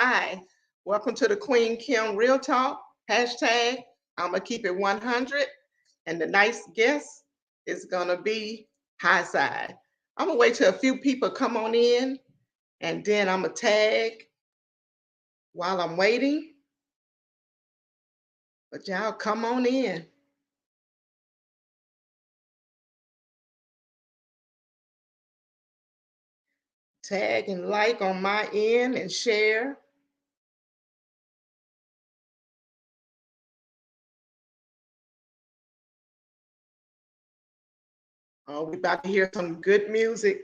Hi, welcome to the Queen Kim Real Talk. Hashtag, I'm going to keep it 100. And the nice guest is going to be Hisyde. I'm going to wait till a few people come on in, and then I'm going to tag while I'm waiting. But y'all come on in. Tag and like on my end and share. Oh, we're about to hear some good music.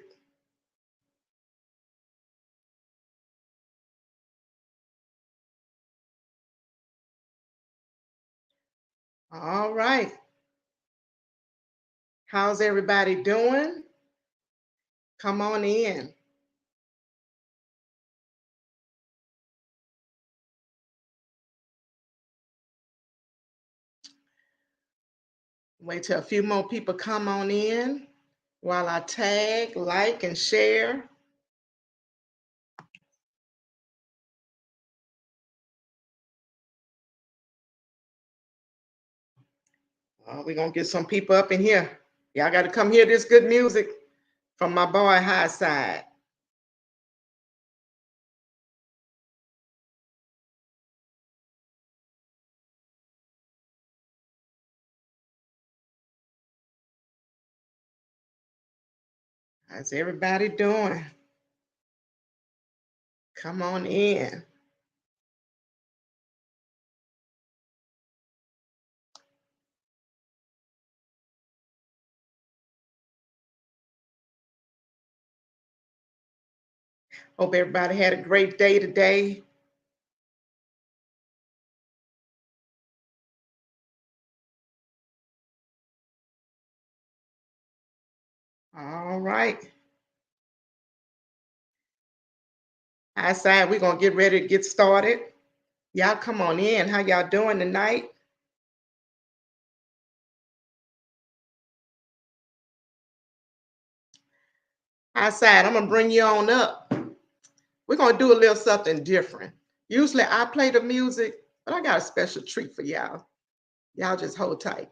All right. How's everybody doing? Come on in. Wait till a few more people come on in while I tag, like, and share. We're going to get some people up in here. Y'all got to come hear this good music from my boy Hisyde. How's everybody doing? Come on in. Hope everybody had a great day today. All right. Hisyde, we're going to get ready to get started. Y'all come on in. How y'all doing tonight? Hisyde, I'm going to bring you on up. We're going to do a little something different. Usually I play the music, but I got a special treat for y'all. Y'all just hold tight.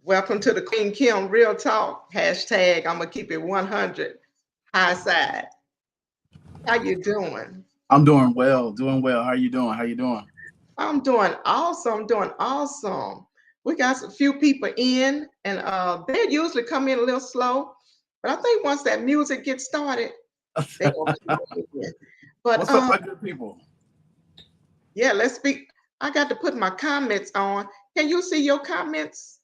Welcome to the Queen Kim Real Talk. Hashtag, I'm going to keep it 100. Hisyde. How you doing? I'm doing well. How you doing? I'm doing awesome. We got a few people in, and they usually come in a little slow, but I think once that music gets started, they're going to come in. But what's up, my good people? Yeah, let's speak. I got to put my comments on. Can you see your comments?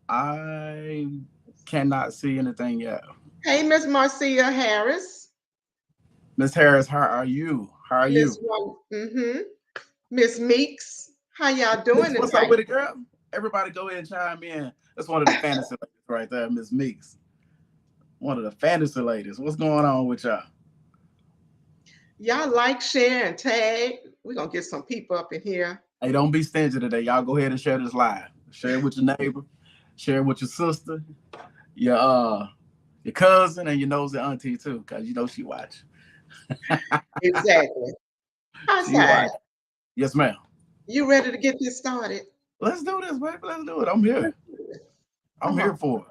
I cannot see anything yet. Hey, Miss Marcia Harris. Miss Harris, how are you? Miss Meeks, how y'all doing? What's up with it, girl? Everybody go ahead and chime in. That's one of the fantasy ladies right there, Miss Meeks. One of the fantasy ladies. What's going on with y'all? Y'all like, share, and tag. We're going to get some people up in here. Hey, don't be stingy today. Y'all go ahead and share this live. Share it with your neighbor. Share it with your sister. Your cousin and your nosy auntie too, because you know she watch. Exactly. Hisyde. Yes, ma'am. You ready to get this started? Let's do this, baby. Let's do it. I'm here. I'm here for it.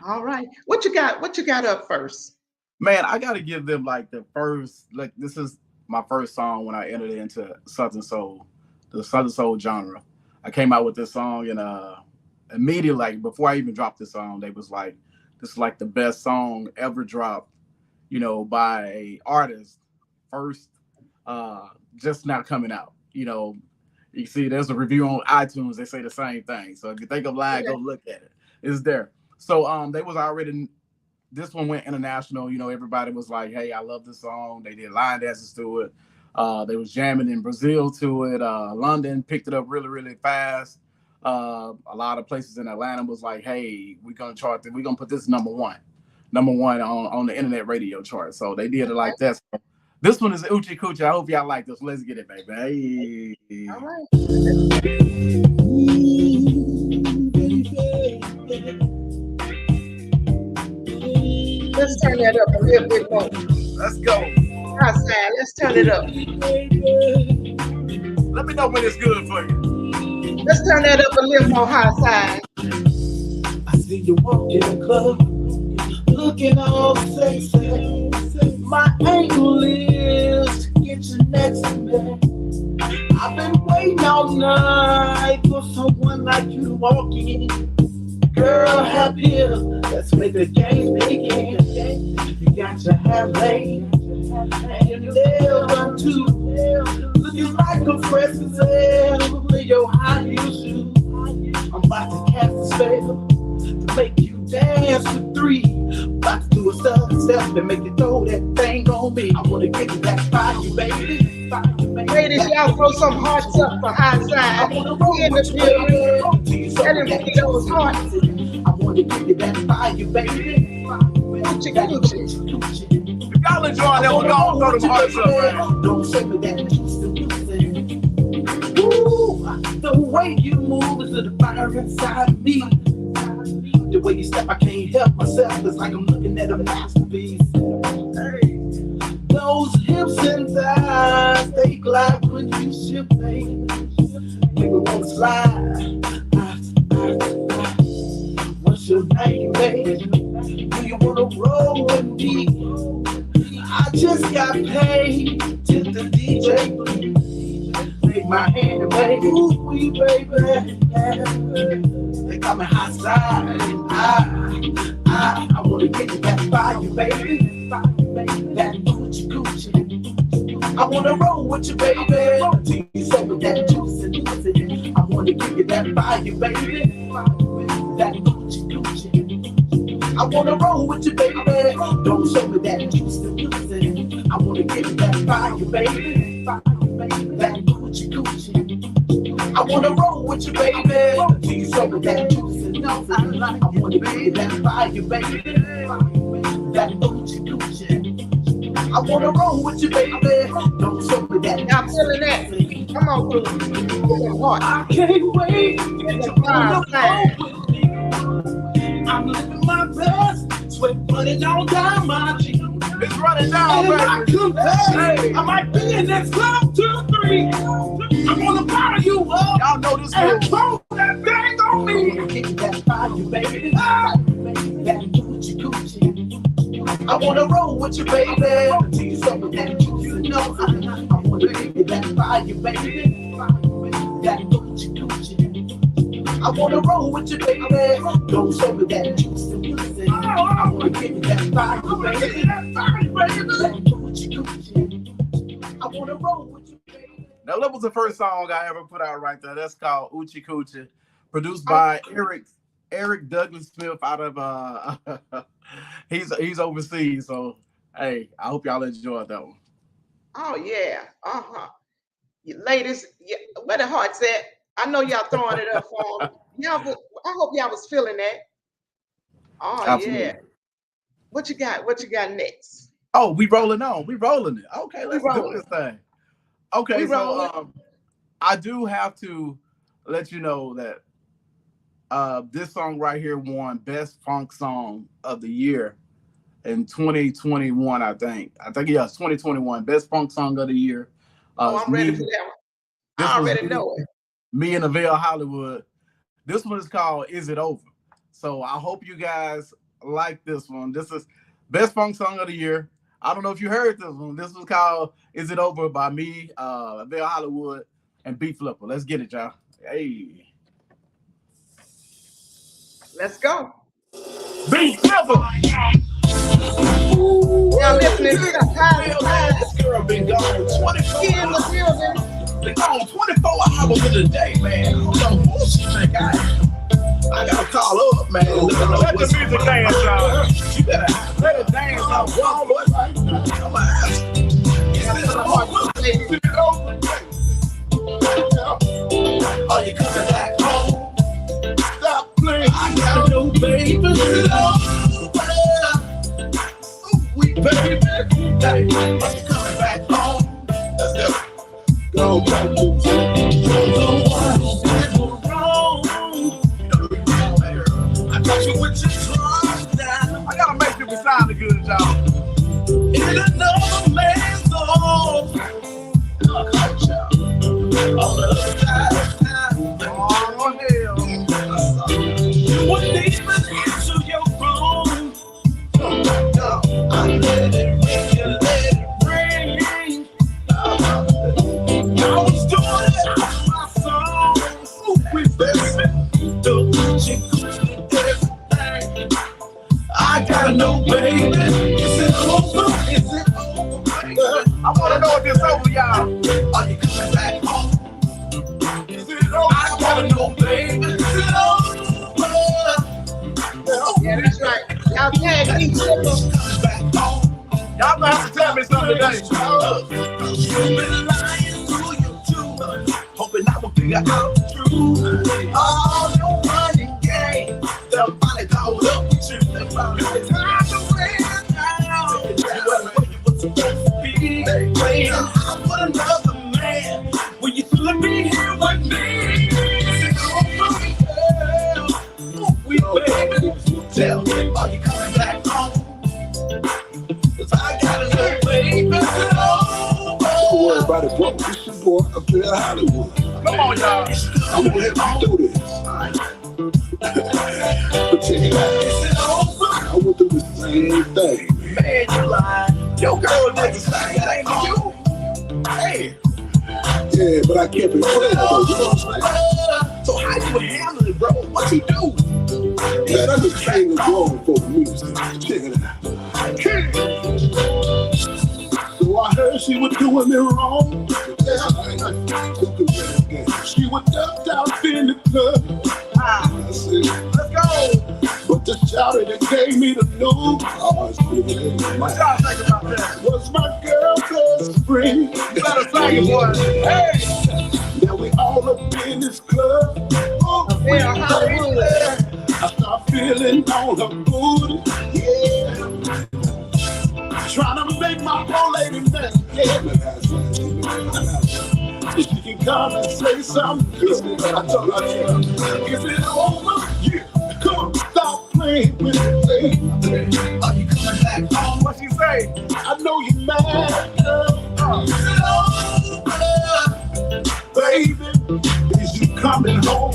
All right. What you got up first? Man, I gotta give them like the first, like this is my first song when I entered into Southern Soul, the Southern Soul genre. I came out with this song and immediately, like before I even dropped this song, they was like, this is like the best song ever dropped, by a artist first, just not coming out. You see, there's a review on iTunes. They say the same thing. So if you think of live, go look at it. It's there. So they was already. This one went international. Everybody was like, "Hey, I love this song." They did line dances to it. They was jamming in Brazil to it. London picked it up really, really fast. A lot of places in Atlanta was like, "Hey, we're gonna chart it. We're gonna put this number one on the internet radio chart." So they did it like that. So this one is Uchikuchi. I hope y'all like this. Let's get it, baby. Hey. All right. Let's turn that up a little bit more. Let's go. Hisyde, let's turn it up. Let me know when it's good for you. Let's turn that up a little more, Hisyde. I see you walk in the club, looking all sexy. My angle is to get you next to me. I've been waiting all night for someone like you to walk in. Girl, hop here, let's make the game begin. You got your hair laid and your nails done too. Looking like a fresh gazelle in your high heel shoes. I'm about to cast a spell to make you dance for 3. About to do a southern step and make you throw that thing on me. I wanna get you that fire, baby. Ladies, y'all throw some hearts up for Hisyde. We in the building. Let him get those hearts. I wanna give you that fire, baby. Uchikuchi. If y'all enjoying that, we're gonna throw them hearts up, man. Don't say me that Ooh, the way you move is the fire inside of me. The way you step, I can't help myself. It's like I'm looking at a masterpiece. Hey. Those hips and thighs, they glide when you shift, baby. Nigga wanna slide. What's your name, baby? Do you wanna roll with me? I just got paid to the DJ. Take my hand and baby, ooh, baby. They call me Hisyde. I wanna get you that fire, baby. That Uchikuchi. I wanna roll with you, baby. Tease over that juice and I wanna give you that fire, baby. That Uchikuchi. I wanna roll with you, baby. Don't show me that juice and I wanna give you that fire, baby. That Uchikuchi. I wanna roll with you, baby. Tease over that juice and I wanna give you that fire, baby. That Uchikuchi. I wanna roll with you, baby. Don't show me that. Y'all feeling that? Come on, boo. I can't wait to get you on the phone with me. I'm living my best, sweat running all down my cheek. It's running down, And I baby. confess, I might be in that club 2 or 3. I'm gonna power you up. Y'all know this And move. throw that thing on me. Get that fire, baby. That Uchikuchi. I wanna roll with you, baby. Tease some of that juice, you know. I wanna give you that fire, baby. That Uchikuchi. I wanna roll with you, baby. Don't show me that juice, you know. I wanna give you that fire, baby. That Uchikuchi. I wanna roll with you, baby. Now, that was the first song I ever put out right there. That's called Uchikuchi, produced by Eric Douglas Smith out of he's overseas. So hey, I hope y'all enjoyed that one. Oh yeah. You ladies, yeah, where the hearts at? I know y'all throwing it up for them. I hope y'all was feeling that. Oh Absolutely. yeah. What you got? What you got next? Oh, we rolling on. We rolling it. Okay, let's do this thing. Okay, so I do have to let you know that this song right here won Best Funk Song of the Year in 2021, I think. Yes, 2021. Best Funk Song of the Year. I'm ready for that one. I already know it. Me and Avell Hollywood. This one is called Is It Over? So I hope you guys like this one. This is Best Funk Song of the Year. I don't know if you heard this one. This was called Is It Over by me, Avell Hollywood, and B Flipper. Let's get it, y'all. Hey. Let's go. B Flipper. Y'all listening to Hisyde. This girl been gone 24 He in the building. Been gone 24 hours in a day, man. Hold on, who she think I am? I gotta call her up, man. Let the music dance, y'all. You better Let it dance, y'all. one boy. I'm gonna ask. Are you coming back home? Stop playing. I gotta know, baby. Sweet baby. Are you coming back home? Let's go. Go back to I got you with your trust down. I gotta make sure we sound good, y'all. Is it enough? let it rain. I was doing it on my song. We baby, the Uchikuchi everything. I gotta know, baby, is it over? Is it over, baby? I want to know if it's over, y'all. Are you coming back home? Is it over? I gotta know, baby, is it over? Yeah, that's right. Y'all tag each other. Y'all gonna have to tell me something today. You've been lying through your tube, hoping I will figure out the truth. All your running game, they'll finally call up with you. They finally time to ran down. You wasn't where you were supposed to be. Playing out with another man when you should be here with me. We baby, tell me, are you coming back home? 'Cause I gotta know, baby, it's over. Don't worry about it, bro. This your boy up there in Hollywood. Come on, y'all. I'm gonna help you do this. But check it out. I went through the same thing. Man, you lying. Your girl did the same thing to you. Hey. Yeah, but I kept it clear, though. You know what I'm saying? So how you handle it, bro? What you do? Man, I'm just king of grown folk music. Check it out. So I heard she was doing me wrong. She was ducked out in the club. I said, Let's go. but the shouter that gave me the news, What y'all think about that? was my girl's best friend. You better sing it, boy. Hey. Now we all up in this club. Oh, Yeah, Hollywood. I start feeling on her booty. Yeah. Trying to make my old lady mad. Yeah. If she can come and say something, I told her, is it over? Yeah. Come on, stop playing with it. Are you coming back home? What she say? I know you're mad, girl. Is it over? Baby, is you coming home?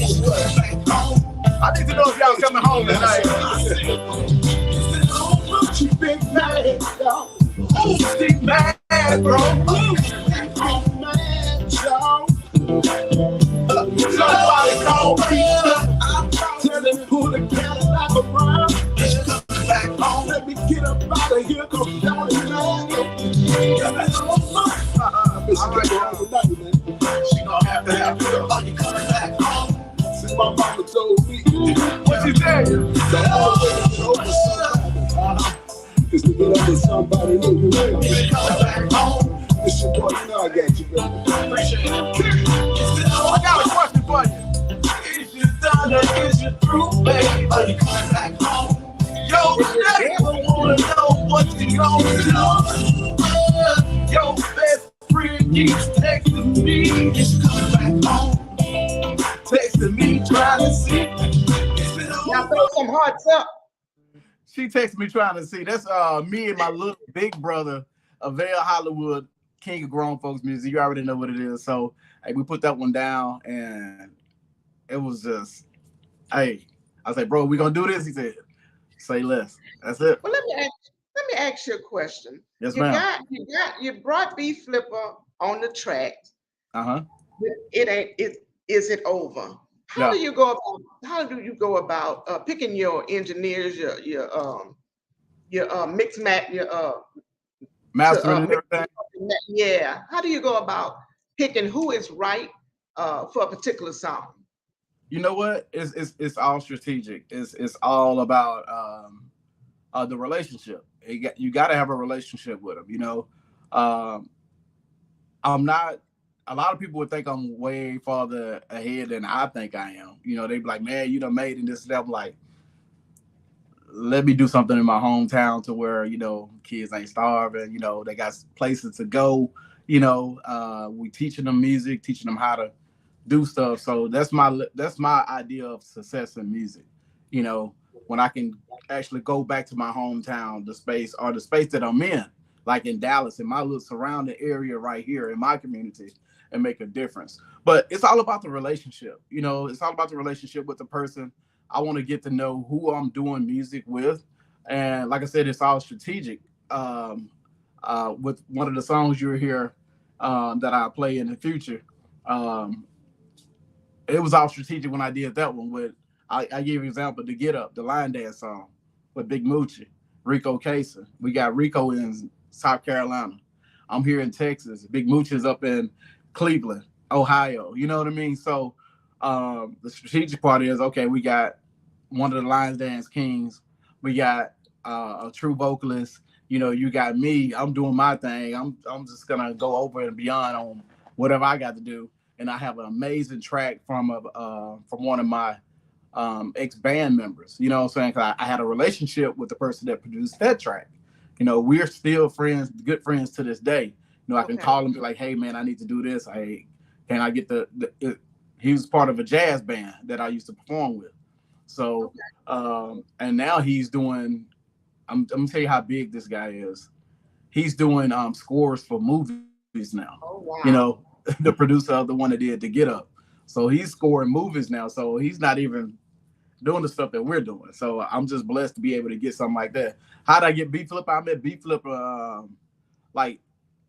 Back home. I need to know if y'all coming home tonight. Is it over? She been mad, y'all. Oh, she mad, bro. Back home, mad, y'all. Somebody call me. Tell him pull the Cadillac around. Back home. Let me get up out of here, cause y'all is mad. Listen, get her overnight, man. She gonna have to have you. Are you coming back home? Since my mama told me, What she tell you? the only way to get over somebody is to get over somebody new. You coming back home? It's your boy, you know I got you, baby. Appreciate it. I got a question for you. Is you done or is you through, baby? Are you coming back home? Yo, I wanna know what you gonna do. Your best friend keeps texting me. Is you coming back home? Texting me, trying to see. Is it Now over? throw some hearts up. She texted me trying to see. That's me and my little big brother, Avail Hollywood, king of grown folks music. You already know what it is. So hey, we put that one down, and it was just, hey, I said, bro, we gonna do this? He said, say less. That's it. Well, let me ask you a question. Yes, ma'am. You brought B Flipper on the track. Uh-huh. Is it over? How do you go about picking your engineers, your mix mat, Mastering and everything. yeah. How do you go about picking who is right for a particular song? You know what? It's all strategic. It's all about the relationship. You got to have a relationship with them. You know, I'm not. A lot of people would think I'm way farther ahead than I think I am. You know, they be like, man, you done made it, this and that. I'm like, let me do something in my hometown to where, you know, kids ain't starving, you know, they got places to go, you know, we teaching them music, teaching them how to do stuff. So that's my idea of success in music. You know, when I can actually go back to my hometown, the space that I'm in, like in Dallas, in my little surrounding area right here in my community, and make a difference. But it's all about the relationship. You know, it's all about the relationship with the person. I want to get to know who I'm doing music with. And like I said, it's all strategic. with one of the songs you'll hear that I play in the future. Um, it was all strategic when I did that one. With I give you an example, the Get Up, the line dance song with Big Moochie, Rico Casa. We got Rico in South Carolina. I'm here in Texas. Big Moochie's up in Cleveland, Ohio. You know what I mean? So the strategic part is, okay, we got one of the line dance kings. We got a true vocalist. You know, you got me. I'm doing my thing. I'm just gonna go over and beyond on whatever I got to do. And I have an amazing track from one of my ex band members. You know what I'm saying? 'Cause I had a relationship with the person that produced that track. You know, we're still friends, good friends to this day. You know, I can call him and be like, "Hey, man, I need to do this. Can I get he was part of a jazz band that I used to perform with. So, and now he's doing. I'm gonna tell you how big this guy is. He's doing scores for movies now. Oh, wow. You know, the producer of the one that did the Get Up. So he's scoring movies now. So he's not even doing the stuff that we're doing. So I'm just blessed to be able to get something like that. How did I get B Flipper? I met B Flipper. Like,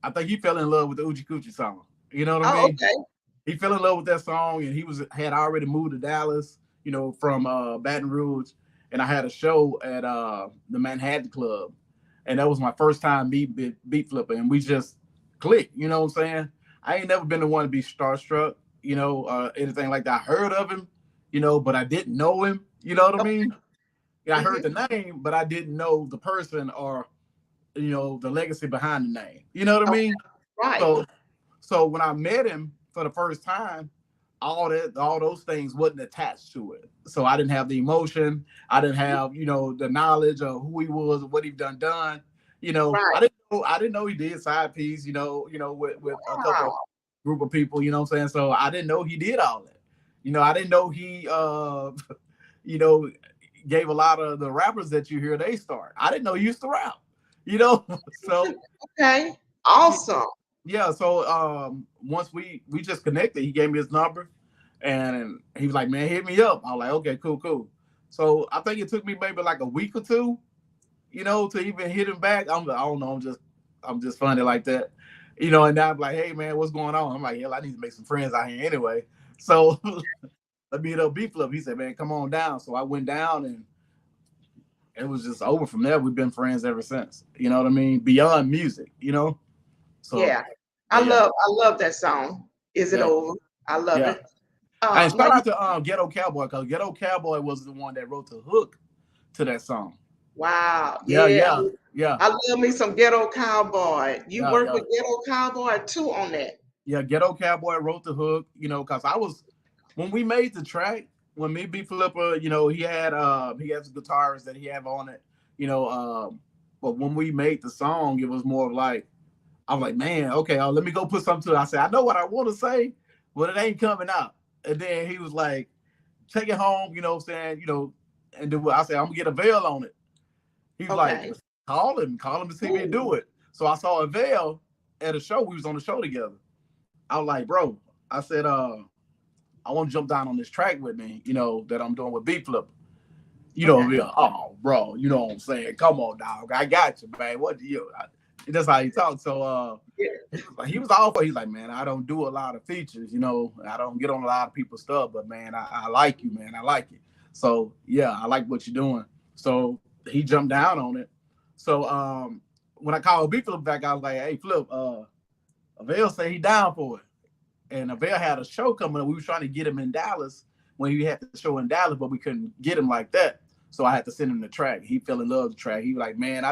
I think he fell in love with the Uchikuchi song. You know what I mean? Okay. He fell in love with that song, and he had already moved to Dallas, you know, from Baton Rouge. And I had a show at the Manhattan Club, and that was my first time meeting Beat Flipper, and we just clicked. You know what I'm saying? I ain't never been the one to be starstruck, you know, anything like that. I heard of him, you know, but I didn't know him. You know what I mean? Yeah, I heard the name, but I didn't know the person or, you know, the legacy behind the name. You know what I mean? Right. So when I met him for the first time, all those things wasn't attached to it. So I didn't have the emotion. I didn't have, you know, the knowledge of who he was, what he done. You know, I didn't know he did side piece, you know, with a couple group of people, you know what I'm saying? So I didn't know he did all that. You know, I didn't know he you know, gave a lot of the rappers that you hear they start. I didn't know he used to rap, you know. So okay. Awesome. Yeah, so once we just connected, he gave me his number, and he was like, "Man, hit me up." I was like, "Okay, cool." So I think it took me maybe like a week or two, you know, to even hit him back. I don't know, I'm just funny like that, you know. And now I'm like, "Hey, man, what's going on?" I'm like, "Hell, I need to make some friends out here anyway." So let me hit up B Flip. He said, "Man, come on down." So I went down, and it was just over from there. We've been friends ever since. You know what I mean? Beyond music, you know. So yeah. I love that song. Is it over? I love it. And shout out to Ghetto Cowboy, because Ghetto Cowboy was the one that wrote the hook to that song. Wow. Yeah. I love me some Ghetto Cowboy. You work with Ghetto Cowboy too on that. Yeah, Ghetto Cowboy wrote the hook, you know, because when we made the track, when me B Flipper, you know, he has guitars that he have on it, you know, but when we made the song, it was more of like, I was like, man, okay, let me go put something to it. I said, I know what I want to say, but it ain't coming out. And then he was like, take it home, you know what I'm saying, you know, and then I said, I'm gonna get a veil on it. He was like, call him to see me do it. So I saw a veil at a show. We was on the show together. I was like, bro, I said, I want to jump down on this track with me, you know, that I'm doing with B Flipper. You know, be like, oh, bro, you know what I'm saying? Come on, dog. I got you, man. What do you? That's how he talks. So he was all for. He's like, man, I don't do a lot of features, you know. I don't get on a lot of people's stuff, but man, I like you, man. I like it. So yeah, I like what you're doing. So he jumped down on it. So when I called B Flip back, I was like, hey, Flip, Avell said he down for it. And Avell had a show coming up. We were trying to get him in Dallas when he had the show in Dallas, but we couldn't get him like that. So I had to send him the track. He fell in love with the track. He was like, man,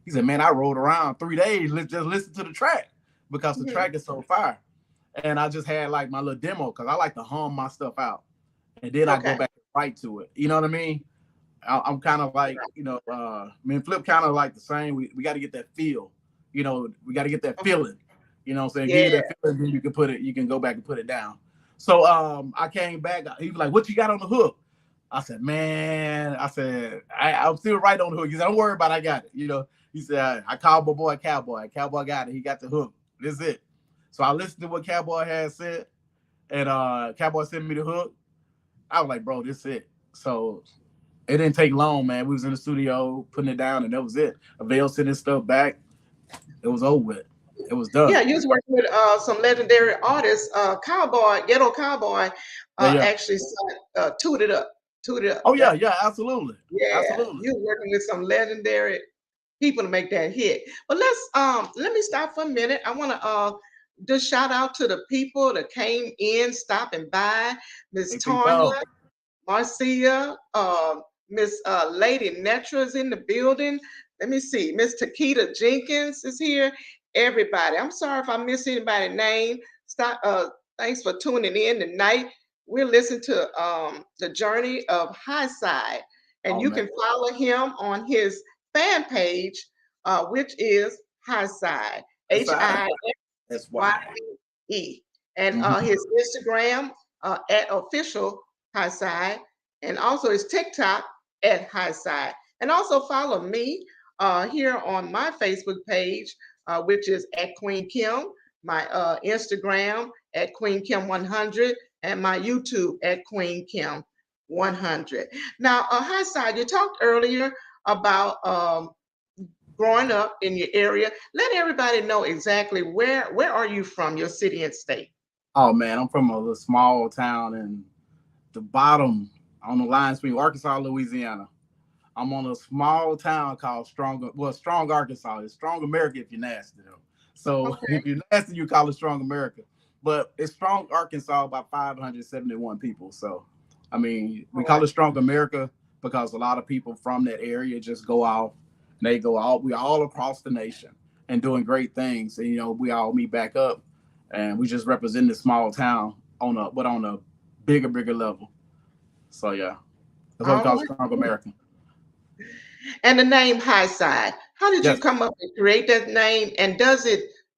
he said, man, I rode around 3 days just listen to the track because the track is so fire. And I just had like my little demo because I like to hum my stuff out. And then I go back and write to it. You know what I mean? I'm kind of like, you know, me and Flip kind of like the same. We got to get that feel. You know, we got to get that feeling. You know what I'm saying? Give you that feeling, then you can go back and put it down. So I came back. He was like, what you got on the hook? I said, man, I'm still right on the hook. He said, don't worry about it. I got it. You know, he said, I called my boy Cowboy. Cowboy got it. He got the hook. This is it. So I listened to what Cowboy had said, and Cowboy sent me the hook. I was like, bro, this is it. So it didn't take long, man. We was in the studio putting it down, and that was it. Avail sent his stuff back. It was over with. It was done. Yeah, you was working with some legendary artists. Cowboy, Ghetto Cowboy, Yeah, yeah. actually tooted up, tooted up. Oh yeah, yeah, absolutely, Yeah, absolutely. you working with some legendary people to make that hit. But let me stop for a minute. I want to just shout out to the people that came in, stopping by. Miss Hey, Tanya, people. Marcia, Miss Lady Netra is in the building. Let me see. Miss Takita Jenkins is here. Everybody. I'm sorry if I miss anybody's name. Stop. Thanks for tuning in tonight. We're listening to the journey of Hisyde, and Oh you man, can follow him on his fan page, which is Hisyde, that's I. Hisyde, That's why. and Mhm. his Instagram at official Hisyde, and also his TikTok at Hisyde. And also follow me here on my Facebook page, which is at Queen Kim, my Instagram at Queen Kim 100, and my YouTube at Queen Kim 100. Now, Hisyde, you talked earlier about growing up in your area. Let everybody know exactly where are you from, your city and state. Oh man, I'm from a little small town in the bottom on the line between Arkansas and Louisiana. I'm on a small town called Strong Arkansas. It's Strong America if you're nasty though. So Okay. if you're nasty, you call it Strong America. But it's Strong Arkansas, about 571 people. So I mean, we All call right. it Strong America because a lot of people from that area just go off and they go out. We all across the nation and doing great things. And we all meet back up and we just represent this small town on a bigger level. So yeah, that's what we All call right. Strong America. And the name Highside. How did you Yes. come up and create that name? And does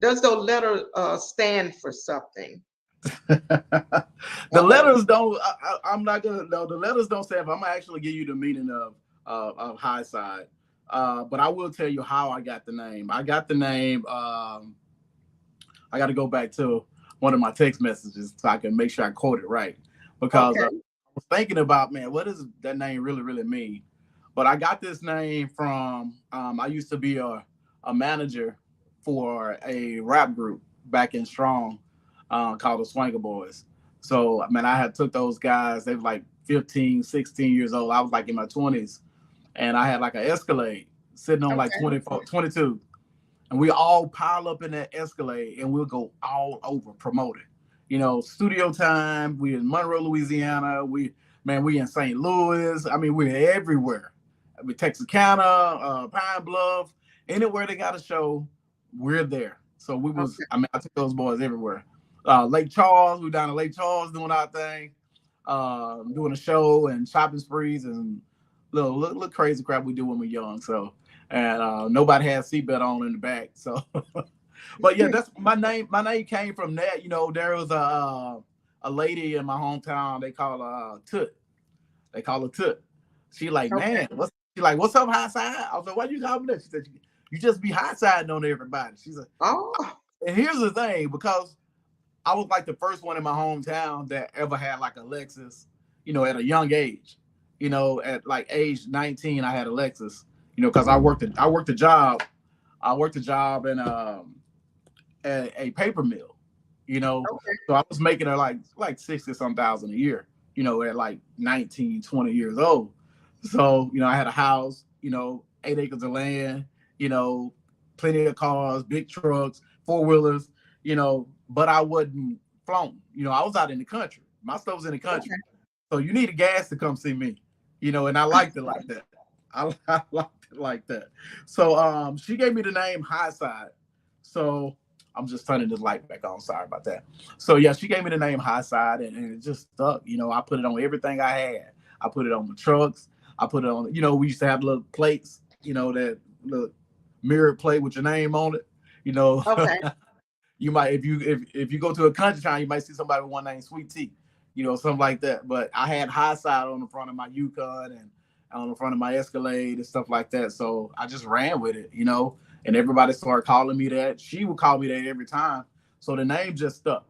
those letters stand for something? The letters don't. I'm not gonna. No, the letters don't say. If I'm gonna actually give you the meaning of high side, but I will tell you how I got the name. I got the name. I got to go back to one of my text messages so I can make sure I quote it right because Okay. I was thinking about, man, what does that name really mean? But I got this name from. I used to be a manager for a rap group back in Strong called the Swanger Boys. So, I mean, I had took those guys, they were like 15, 16 years old. I was like in my 20s. And I had like an Escalade sitting on like Okay. 24, 22. And we all pile up in that Escalade and we'll go all over promoting. Studio time. We in Monroe, Louisiana. We in St. Louis. I mean, we're everywhere. Texarkana, Pine Bluff, anywhere they got a show, we're there. So Okay. I took those boys everywhere. Lake Charles, we down in Lake Charles doing our thing, doing a show and shopping sprees and little crazy crap we do when we're young. So, and nobody had seatbelt on in the back. So, but yeah, that's my name. My name came from that. There was a lady in my hometown. They call her Tut. They call her Tut. She like, Okay. man, what's up, high side? I was like, why you call me that? She said, you just be high siding on everybody. She's like, Oh. and here's the thing, because I was like the first one in my hometown that ever had like a Lexus, at a young age. At like age 19, I had a Lexus, because I worked a job. I worked a job in at a paper mill, Okay. so I was making her like 60 some thousand a year, at like 19, 20 years old. So, I had a house, 8 acres of land, plenty of cars, big trucks, four-wheelers, but I wasn't flown. I was out in the country. My stuff was in the country. Okay. So you needed gas to come see me, and I liked it like that. I liked it like that. So she gave me the name Hisyde. So I'm just turning this light back on. Sorry about that. So yeah, she gave me the name Hisyde and it just stuck. I put it on everything I had. I put it on the trucks. I put it on, we used to have little plates, that little mirrored plate with your name on it. Okay. You might, if you go to a country town, you might see somebody with one name Sweet Tea, something like that. But I had Hisyde on the front of my Yukon and on the front of my Escalade and stuff like that. So I just ran with it, and everybody started calling me that. She would call me that every time. So the name just stuck.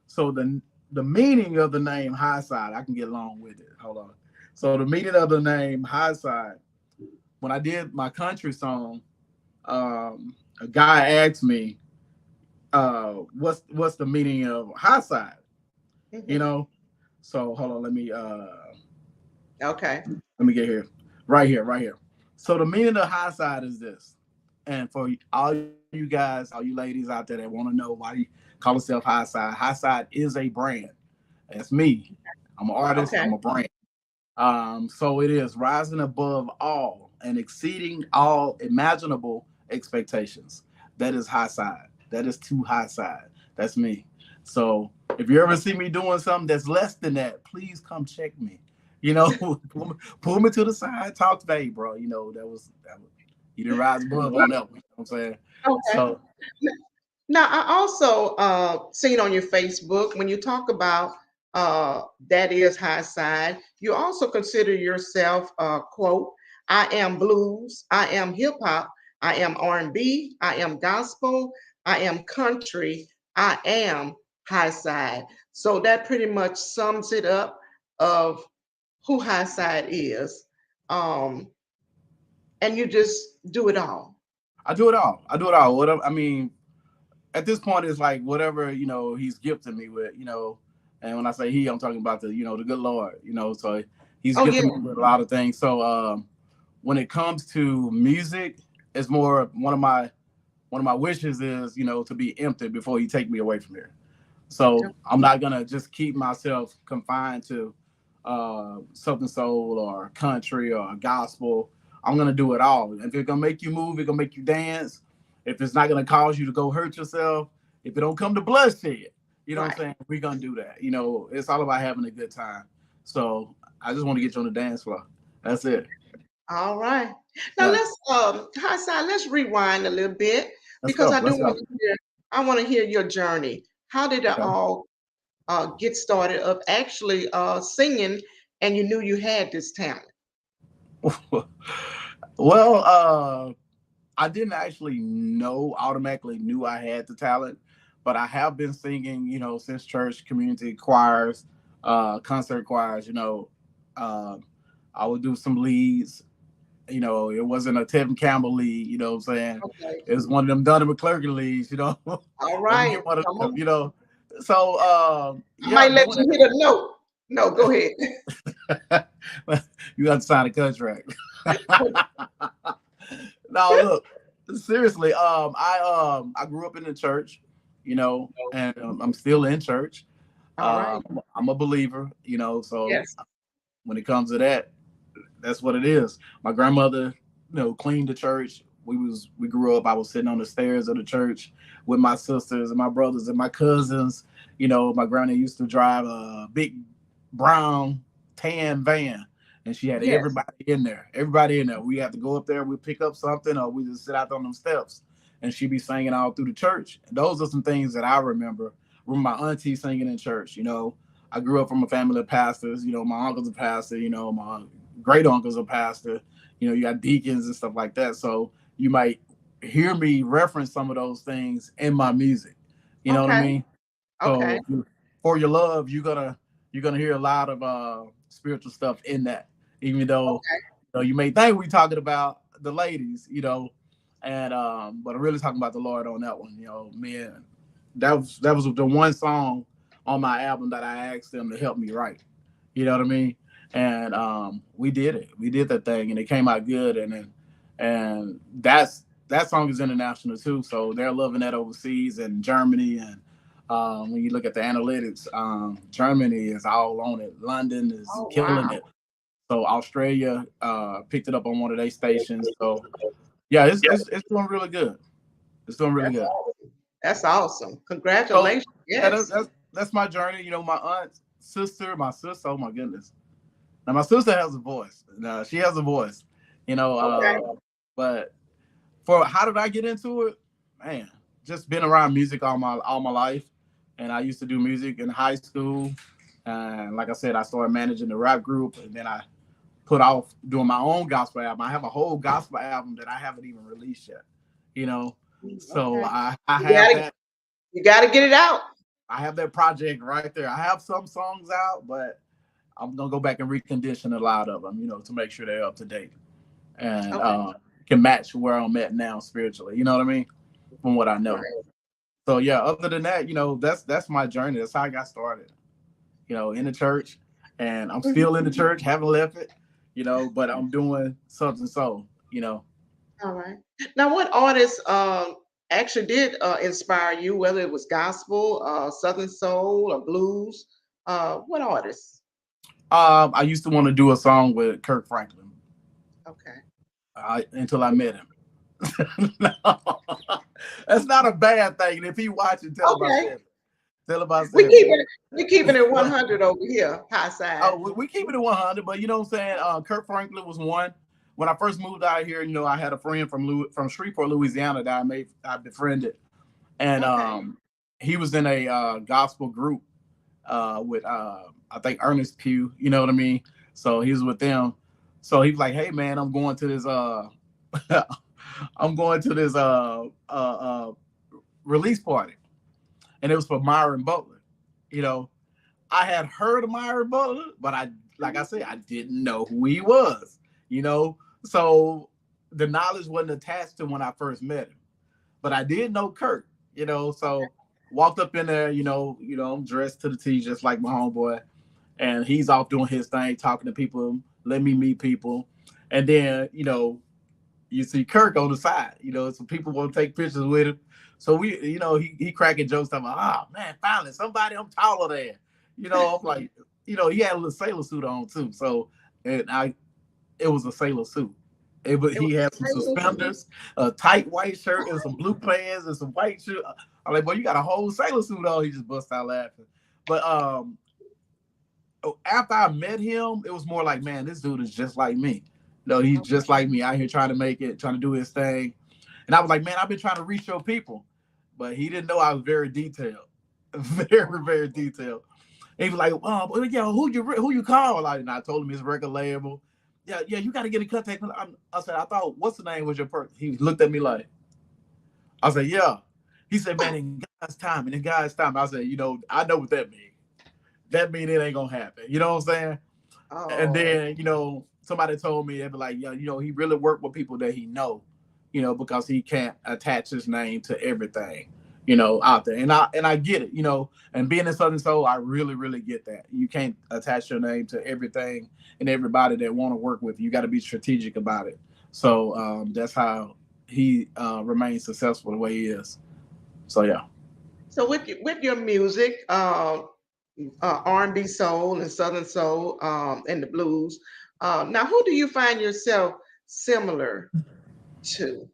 So the meaning of the name Hisyde, I can get along with it. Hold on. So the meaning of the name Hisyde, when I did my country song, a guy asked me, what's the meaning of Hisyde? You Mhm. know? So hold on, Okay. let me get here. Right here, right here. So the meaning of Hisyde is this. And for all you guys, all you ladies out there that want to know why you call yourself Hisyde, Hisyde is a brand. That's me. I'm an artist, Okay. I'm a brand. So it is rising above all and exceeding all imaginable expectations. That is Hisyde. That is too Hisyde. That's me. So if you ever see me doing something that's less than that, please come check me. You know, pull me to the side, talk to me, bro. You know, that was you didn't rise above on that one. You know what I'm saying? Okay. So Now, I also seen on your Facebook when you talk about that is high side, you also consider yourself, quote, I am blues, I am hip hop, I am R&B, I am gospel, I am country, I am high side. So that pretty much sums it up of who high side is. Um, and you just do it all. I do it all. I do it all. Whatever. I mean, at this point, it's like whatever he's gifted me with. And when I say he, I'm talking about the good Lord. So he's Oh, yeah. gifted me with a lot of things. So when it comes to music, it's more one of my wishes is to be empty before he take me away from here. So I'm not gonna just keep myself confined to Southern soul or country or gospel. I'm gonna do it all. If it's gonna make you move, it's gonna make you dance. If it's not gonna cause you to go hurt yourself, if it don't come to bloodshed, you know what I'm Right. saying? We're gonna do that. It's all about having a good time. So I just want to get you on the dance floor. That's it. All right. Now Yeah. let's Hassan, let's rewind a little bit Let's because go. I do Let's want go. to hear I want to hear your journey. How did it Okay. all get started of actually singing and you knew you had this talent? Well, I didn't actually automatically knew I had the talent, but I have been singing, since church, community choirs, concert choirs, uh, I would do some leads. It wasn't a Tevin Campbell lead, you know what I'm saying? Okay. It was one of them Dunham McClurkin leads, All Let me right. get one of Come them, on. So, I yeah, might let doing you hit a note. No, go ahead. that. You got to sign a contract. No, look, seriously. I grew up in the church, and I'm still in church. All right. I'm a believer, so Yes. when it comes to that, that's what it is. My grandmother, cleaned the church. We grew up. I was sitting on the stairs of the church with my sisters and my brothers and my cousins. My granny used to drive a big brown tan van, and she had Yes. everybody in there. Everybody in there. We have to go up there. We pick up something, or we just sit out on them steps, and she be singing all through the church. And those are some things that I remember. Remember my auntie singing in church. I grew up from a family of pastors. My uncle's a pastor. My great uncle's a pastor. You got deacons and stuff like that. So you might hear me reference some of those things in my music. You know what I Okay. mean? Okay. So for your love, you're gonna hear a lot of spiritual stuff in that. Even though Okay. you may think we talking about the ladies, and but I'm really talking about the Lord on that one. Man, that was the one song on my album that I asked them to help me write. You know what I mean? And we did it. We did that thing, and it came out good. And that song is international too. So they're loving that overseas and Germany. And when you look at the analytics, Germany is all on it. London is Oh, killing wow. it. So Australia picked it up on one of their stations. So yeah, it's doing really good. It's doing really That's good. awesome. That's awesome. So Congratulations. yeah, Yes. that's my journey. My my sister. Oh my goodness. Now my sister has a voice. Now she has a voice. You know, Okay. but for how did I get into it? Man, just been around music all my life, and I used to do music in high school. And like I said, I started managing the rap group, and then I put off doing my own gospel album. I have a whole gospel album that I haven't even released yet. You know, so Okay. I You have gotta that. you gotta get it out. I have that project right there. I have some songs out, but I'm gonna go back and recondition a lot of them, to make sure they're up to date and Okay. can match where I'm at now spiritually. You know what I mean? From what I know. Right. So yeah, other than that, that's my journey. That's how I got started. In the church, and I'm still in the church, haven't left it. But I'm doing something so. All right. Now, what artists actually did inspire you, whether it was gospel, Southern soul, or blues? What artists? I used to want to do a song with Kirk Franklin Okay. until I met him. No, that's not a bad thing. And if he watching, tell him I Okay. said it. Tell him I said We it. keeping it 100 over here, high side. Oh, we keep it at 100, but you know what I'm saying? Kirk Franklin was one. When I first moved out here, I had a friend from Shreveport, Louisiana that I befriended. And Okay. he was in a gospel group with I think Ernest Pugh, you know what I mean? So he was with them. So he was like, "Hey man, I'm going to this I'm going to this release party." And it was for Myron Butler. I had heard of Myron Butler, but like I said, I didn't know who he was, So the knowledge wasn't attached to when I first met him. But I did know Kirk, so walked up in there, I'm dressed to the T just like my homeboy. And he's off doing his thing, talking to people, let me meet people. And then, you see Kirk on the side, so people want to take pictures with him. So he cracking jokes, talking about, oh man, finally somebody I'm taller than. I'm like, he had a little sailor suit on too. So, it was a sailor suit. He had some suspenders, a tight white shirt, and some blue pants, and some white shirt. I'm like, boy, you got a whole sailor suit on. He just bust out laughing. But after I met him, it was more like, man, this dude is just like me. He's just like me out here trying to make it, trying to do his thing. And I was like, man, I've been trying to reach your people. But he didn't know I was very detailed. Very, very detailed. And he was like, oh, yeah, who you call? And I told him his record label. Yeah, you got to get in contact. I said, I thought, what's the name was your person? He looked at me like, I said, yeah. He said, man, in God's time. And in God's time, I said, I know what that means. That means it ain't going to happen. You know what I'm saying? Oh. And then, somebody told me, they'd be like, yeah, he really worked with people that he know, because he can't attach his name to everything, out there. And I get it, and being in Southern Soul, I really, really get that. You can't attach your name to everything and everybody that want to work with you. You got to be strategic about it. So that's how he remains successful the way he is. So, yeah. So with your music, R&B soul and Southern soul, and the blues, now who do you find yourself similar to?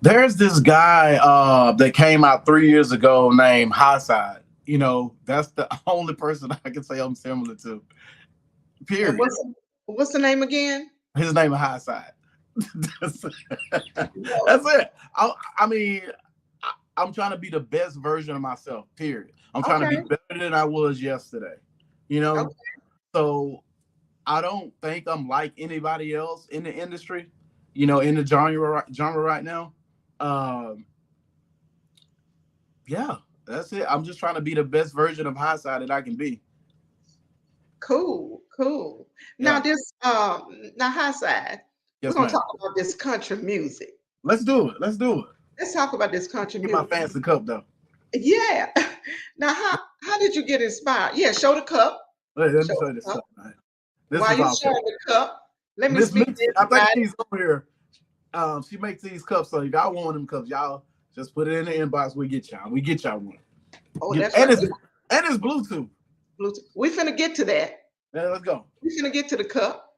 There's this guy that came out 3 years ago named Hisyde. That's the only person I can say I'm similar to. Period. What's the name again? His name is Hisyde. That's it. I mean, I'm trying to be the best version of myself. Period. I'm trying to be better than I was yesterday. Okay. So I don't think I'm like anybody else in the industry. In the genre right now. Yeah, that's it. I'm just trying to be the best version of Hisyde that I can be. Cool. Yeah. Now now Hisyde, yes, we're gonna ma'am. talk about this country music. Let's do it. Let's talk about this country Get music. my fancy cup though. Yeah. Now how did you get inspired? Yeah, show the cup. Let me show you this cup. While you showing the cup, let me speak to I think she's over here. She makes these cups, so if y'all want them cups, y'all just put it in the inbox. We get y'all one. Oh, that's and right. It's Bluetooth. We finna get to that. Yeah, let's go. We finna get to the cup.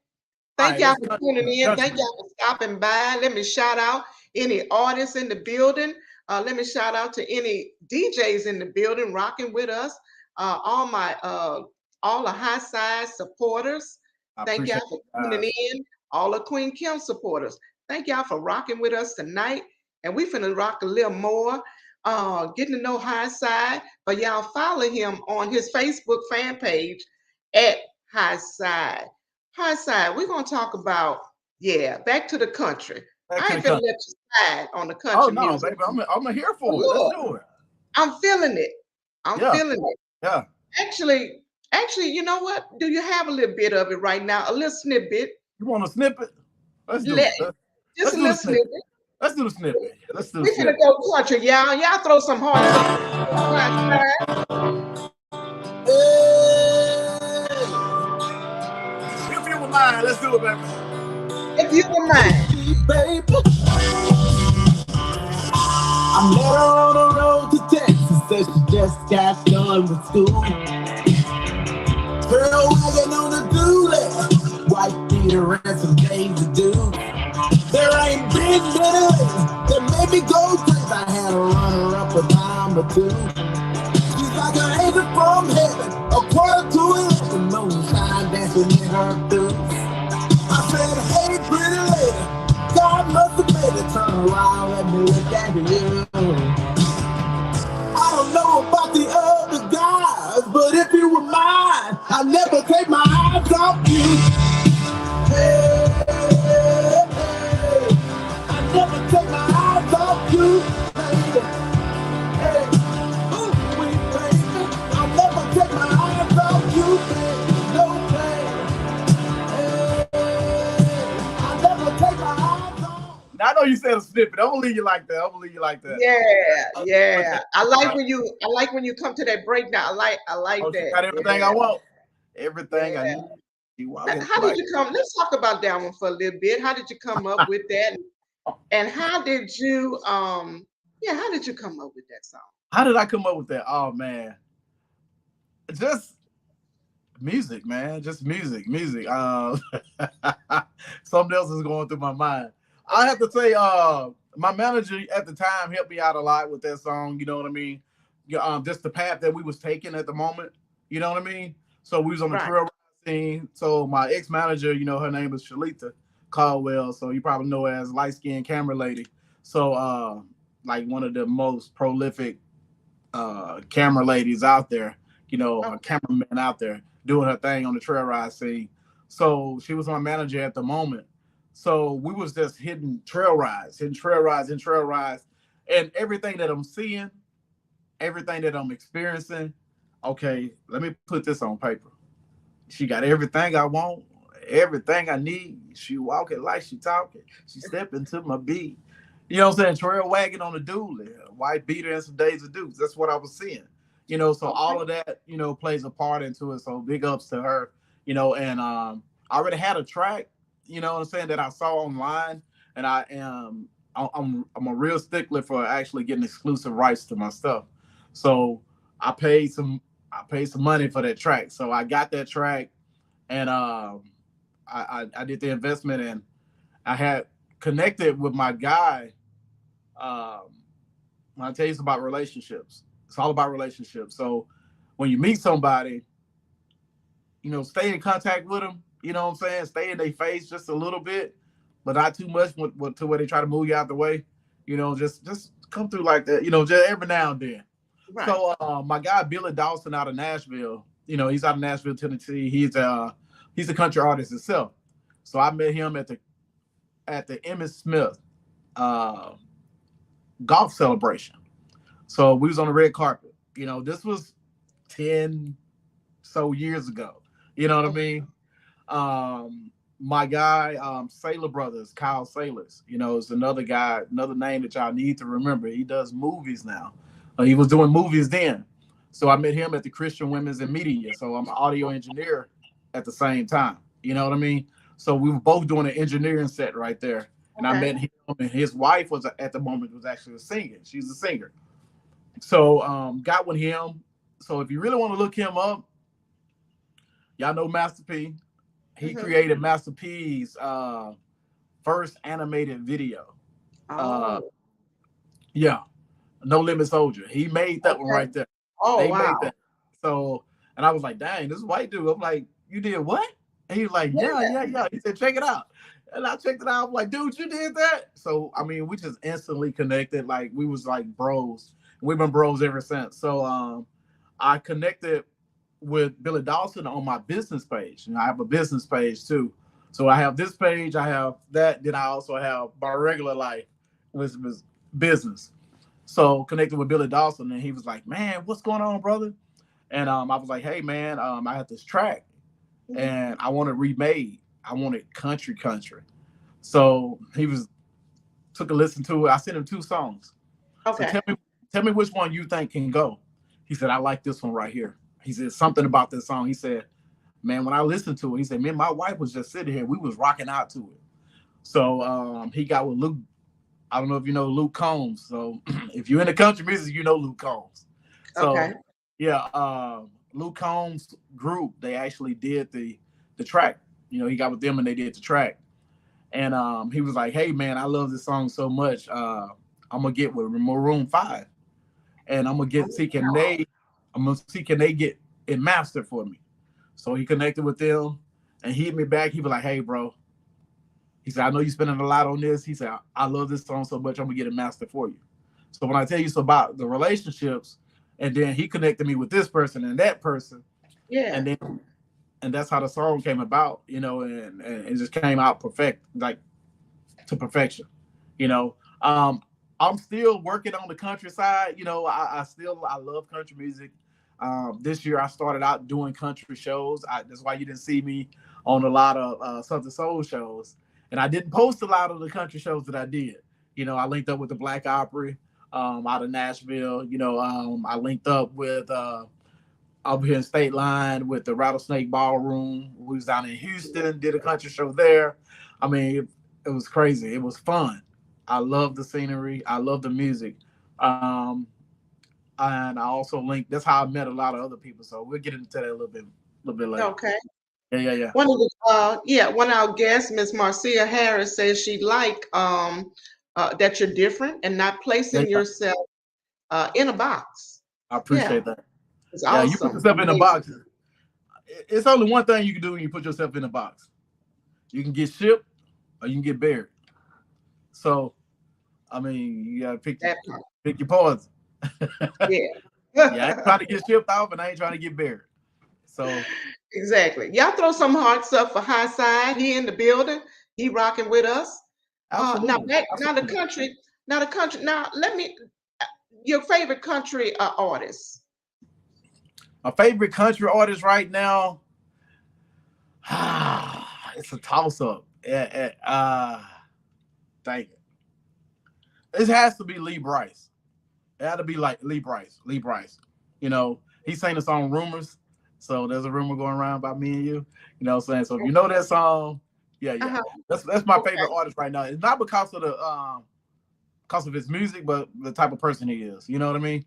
Thank y'all for tuning in. Thank y'all for stopping by. Let me shout out any artists in the building. Let me shout out to any DJs in the building rocking with us. All the Hisyde supporters. Thank y'all for tuning in. All the Queen Kim supporters. Thank y'all for rocking with us tonight. And we finna rock a little more. Getting to know Hisyde. But y'all follow him on his Facebook fan page at Hisyde. Hisyde, we're gonna talk about, back to the country. I ain't gonna let you slide on the country. Oh no, music. Baby, I'm here for it. Let's do it. I'm feeling it. I'm feeling it. Yeah. Actually, Actually, you know what? Do you have a little bit of it right now? A little snippet. You want a snippet? Let's do Let, it. just Let's a do the little snippet. snippet. Let's do the snippet. Let's do the We finna snippet. go country, y'all. Y'all throw some hearts up. If you were mine, let's do it, baby. If you were mine. Baby, I met her on the road to Texas, said she just got done with school. Girl wagging on the dually, white beater and some days to do. There ain't been many that made me go crazy. I had to run her up a time or two. She's like an angel from heaven, a quarter to 11, moonshine dancing in her boots. I said, hey, pretty lady, God must have made it. Turn around, let me look at you. I don't know about the other guys, but if you were mine, I'd never take my eyes off you. Hey, hey, hey. I'd never take my eyes off you, baby. Hey, ooh, sweet baby. I'll never take my eyes off you, baby. No way. I'll never take my eyes off. Now, I know you said a snippet. I'm gonna leave you like that. I'm gonna leave you like that. Yeah. I like when you come to that breakdown. I like Oh, she that. got everything I want. Everything I Yeah. need. How did you come? Let's talk about that one for a little bit. How did you come up with that? And how did you how did you come up with that song? How did I come up with that? Oh man. Just music, man. Just music. Something else is going through my mind. I have to say, my manager at the time helped me out a lot with that song. You know what I mean? Just the path that we was taking at the moment. You know what I mean? So we was on the Right. trail scene. So my ex-manager, you know, her name is Shalita Caldwell. So you probably know her as light-skinned camera lady. So like one of the most prolific camera ladies out there, you know, a cameraman out there doing her thing on the trail ride scene. So she was my manager at the moment. So we was just hitting trail rides, and everything that I'm seeing, everything that I'm experiencing. Okay, let me put this on paper. She got everything I want, everything I need. She walking like she talking. She stepping to my beat. You know what I'm saying? Trail wagging on the dually, white beater and some days of deuce. That's what I was seeing. You know, so all of that, you know, plays a part into it. So big ups to her, you know, and I already had a track, you know what I'm saying, that I saw online. And I'm a real stickler for actually getting exclusive rights to my stuff. So I paid some money for that track. So I got that track, and I did the investment, and I had connected with my guy. When I tell you it's about relationships, it's all about relationships. So when you meet somebody, you know, stay in contact with them. You know what I'm saying? Stay in their face just a little bit, but not too much to where they try to move you out the way. You know, just come through like that. You know, just every now and then. Right. So my guy Billy Dawson out of Nashville, you know, he's out of Nashville, Tennessee. He's a country artist himself. So I met him at the Emmitt Smith golf celebration. So we was on the red carpet. You know, this was 10 so years ago. You know what I mean? My guy, Sailor Brothers, Kyle Sailors, you know, is another guy, another name that y'all need to remember. He does movies now. He was doing movies then. So I met him at the Christian Women's and Media. So I'm an audio engineer at the same time. You know what I mean? So we were both doing an engineering set right there. And I met him, and his wife was at the moment was actually a singer. She's a singer. So got with him. So if you really want to look him up, y'all know Master P. He created Master P's first animated video. Yeah, No Limit Soldier. He made that one right there. They made that. So, and I was like, dang, this white dude. I'm like, you did what? And he was like, yeah. He said, check it out. And I checked it out. I'm like, dude, you did that? So, I mean, we just instantly connected. Like, we was like bros. We've been bros ever since. So, I connected with Billy Dawson on my business page. And I have a business page too. So I have this page, I have that. Then I also have my regular life, which was business. So connected with Billy Dawson, and he was like, man, what's going on, brother? And I was like, hey man, I had this track and I want it remade. I want it country. So he took a listen to it. I sent him 2 songs. Okay. So tell me which one you think can go. He said, I like this one right here. He said something about this song. He said, man, when I listened to it, he said, man, my wife was just sitting here. We was rocking out to it. So he got with Luke. I don't know if you know Luke Combs. So if you're into country music, you know Luke Combs. So Okay. yeah, Luke Combs' group, they actually did the track. You know, he got with them and they did the track. And he was like, hey man, I love this song so much. I'm gonna get with Maroon 5. And I'm gonna see can they get it mastered for me. So he connected with them and he hit me back. He was like, hey bro. He said, I know you're spending a lot on this. He said, I love this song so much, I'm gonna get it mastered for you. So when I tell you so about the relationships, and then he connected me with this person and that person. Yeah. And that's how the song came about, you know, and it just came out to perfection, you know. I'm still working on the countryside, you know. I love country music. This year I started out doing country shows. That's why you didn't see me on a lot of Southern Soul shows. And I didn't post a lot of the country shows that I did. You know, I linked up with the Black Opry out of Nashville. You know, I linked up with up here in State Line with the Rattlesnake Ballroom. We was down in Houston, did a country show there. I mean, it was crazy. It was fun. I love the scenery. I love the music. And I also linked. That's how I met a lot of other people. So we'll get into that a little bit later. Okay. Yeah. One of our guests, Miss Marcia Harris, says she'd like that you're different and not placing yourself in a box. I appreciate that. It's awesome. You put yourself in a box. It's only one thing you can do when you put yourself in a box. You can get shipped or you can get buried. So, I mean, you gotta pick your poison. Yeah. I ain't trying to get shipped off and I ain't trying to get buried. So exactly. Y'all throw some hearts up for Hisyde. He in the building. He rocking with us. Now the country. Now let me. Your favorite country artist. My favorite country artist right now. It's a toss up. Dang it. It has to be Lee Brice. It had to be like Lee Brice. You know, he sang the song Rumors. So there's a rumor going around about me and you. You know what I'm saying? So if you know that song, yeah. That's my favorite artist right now. It's not because of his music, but the type of person he is. You know what I mean?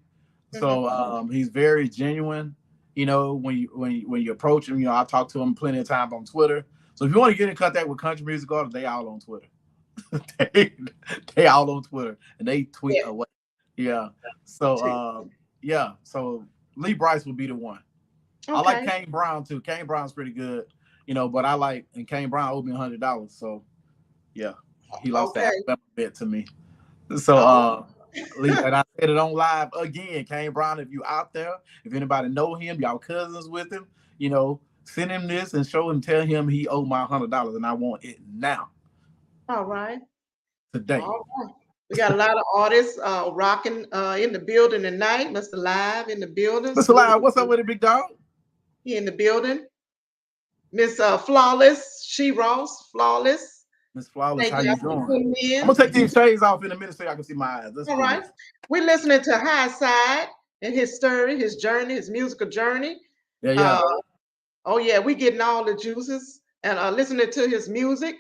So he's very genuine. You know, when you approach him, you know, I talk to him plenty of times on Twitter. So if you want to get in contact with country music artists, they all on Twitter. they all on Twitter and they tweet away. Yeah. So So Lee Brice would be the one. Okay. I like Kane Brown too. Kane Brown's pretty good, you know, but and Kane Brown owed me $100. So yeah, he lost that bet to me. So Lee, and I said it on live again. Kane Brown, if you out there, if anybody know him, y'all cousins with him, you know, send him this and tell him he owed my $100 and I want it now. All right. Today. All right. We got a lot of artists rocking in the building tonight. Mr. Live in the building. Mr. Live, what's up with it, big dog? He in the building. Miss Flawless, She Ross, Flawless. Miss Flawless, how you doing? I'm gonna take these shades off in a minute so I can see my eyes. All right. We're listening to Hisyde and his story, his journey, his musical journey. Yeah. We getting all the juices and listening to his music.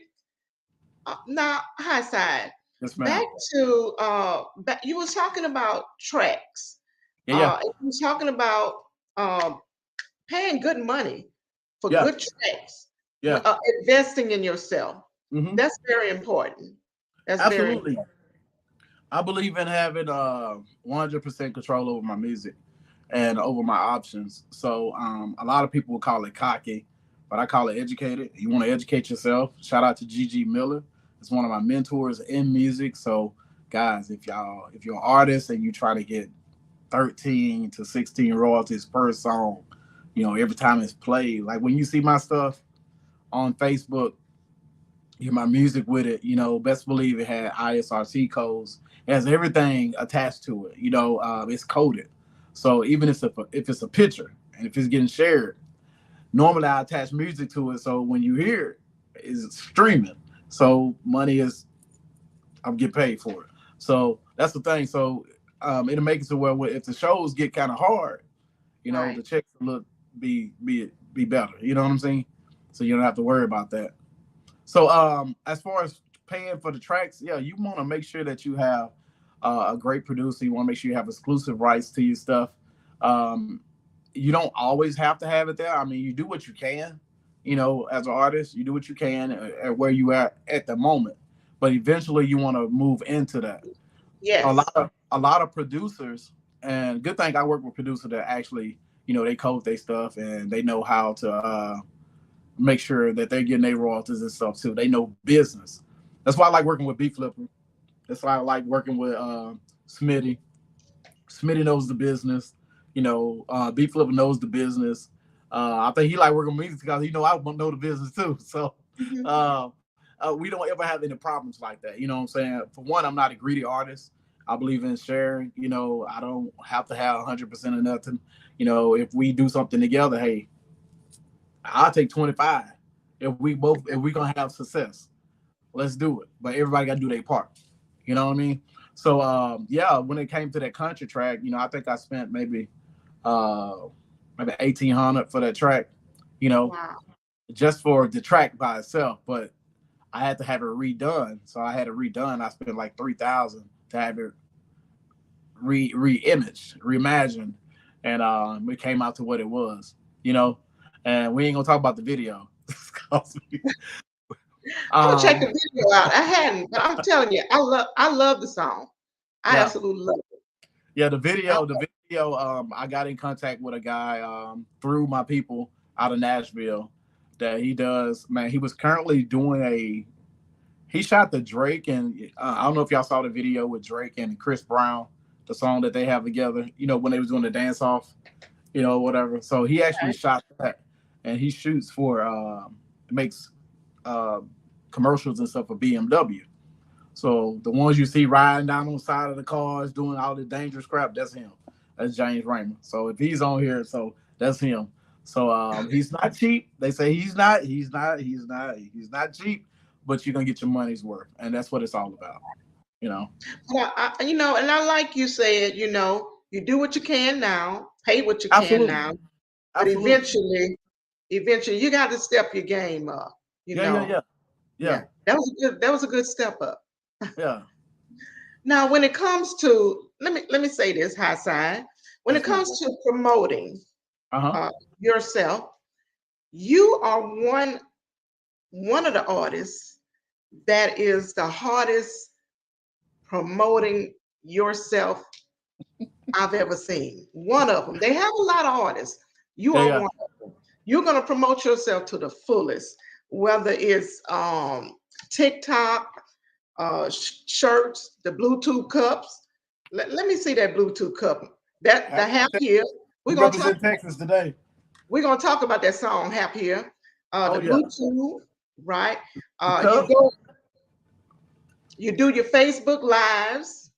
Now, Hisyde. Yes, ma'am. Back to you was talking about tracks. Yeah. You was talking about paying good money for good tracks. Yeah. Investing in yourself. Mm-hmm. That's very important. That's absolutely. Very important. I believe in having 100% control over my music and over my options. So a lot of people will call it cocky, but I call it educated. You want to educate yourself. Shout out to G.G. Miller. It's one of my mentors in music. So guys, if you're an artist and you try to get 13 to 16 royalties per song, you know, every time it's played, like when you see my stuff on Facebook, hear my music with it, you know, best believe it had ISRC codes. It has everything attached to it. You know, it's coded. So even if it's a picture And if it's getting shared, normally I attach music to it. So when you hear it, it's streaming. So money is, I'm getting paid for it. So that's the thing. So it'll make it to where if the shows get kind of hard, you know, the checks will be better. You know what I'm saying? So you don't have to worry about that. So as far as paying for the tracks, yeah, you want to make sure that you have a great producer. You want to make sure you have exclusive rights to your stuff. You don't always have to have it there. I mean, you do what you can, you know, as an artist, you do what you can at where you are at the moment. But eventually you want to move into that. Yes. A lot of producers, and good thing I work with producers that actually, you know, they code their stuff and they know how to make sure that they're getting their royalties and stuff too. They know business. That's why I like working with Beat Flipper. That's why I like working with Smitty. Smitty knows the business. You know, Beat Flipper knows the business. I think he like working with me because he know I know the business too. So we don't ever have any problems like that. You know what I'm saying? For one, I'm not a greedy artist. I believe in sharing. You know, I don't have to have 100% of nothing. You know, if we do something together, hey, I'll take 25. If we gonna have success, let's do it. But everybody gotta do their part. You know what I mean? So yeah, when it came to that country track, you know, I think I spent maybe $1,800 for that track, you know, just for the track by itself. But I had to have it redone. So I had it redone. I spent like $3,000 to have it re-imaged, reimagined, and it came out to what it was, you know. And we ain't gonna talk about the video. I'm gonna check the video out. I hadn't, but I'm telling you, I love the song. I absolutely love it. Yeah, the video, I got in contact with a guy through my people out of Nashville that he does, man, he was currently doing he shot the Drake and I don't know if y'all saw the video with Drake and Chris Brown, the song that they have together, you know, when they was doing the dance off, you know, whatever. So he actually shot that, and he shoots for, makes commercials and stuff for BMW. So the ones you see riding down on the side of the cars, doing all the dangerous crap, that's him. That's James Raymond. So if he's on here, so that's him. So he's not cheap. They say he's not cheap, but you're gonna get your money's worth, and that's what it's all about, you know. Well, you know, and I like you said, you know, you do what you can now, pay what you can now, but eventually you got to step your game up. You know. Yeah. That was a good step up. Yeah. Now, when it comes to let me say this, Hisyde, when it comes to promoting yourself, you are one of the artists that is the hardest promoting yourself I've ever seen. One of them. They have a lot of artists. You are one of them. You're going to promote yourself to the fullest, whether it's TikTok, shirts, the Bluetooth cups. Let me see that Bluetooth cup. That the Hap Here. We're going to talk Texas today. We're going to talk about that song Hap Here. Bluetooth, right? You do your Facebook lives.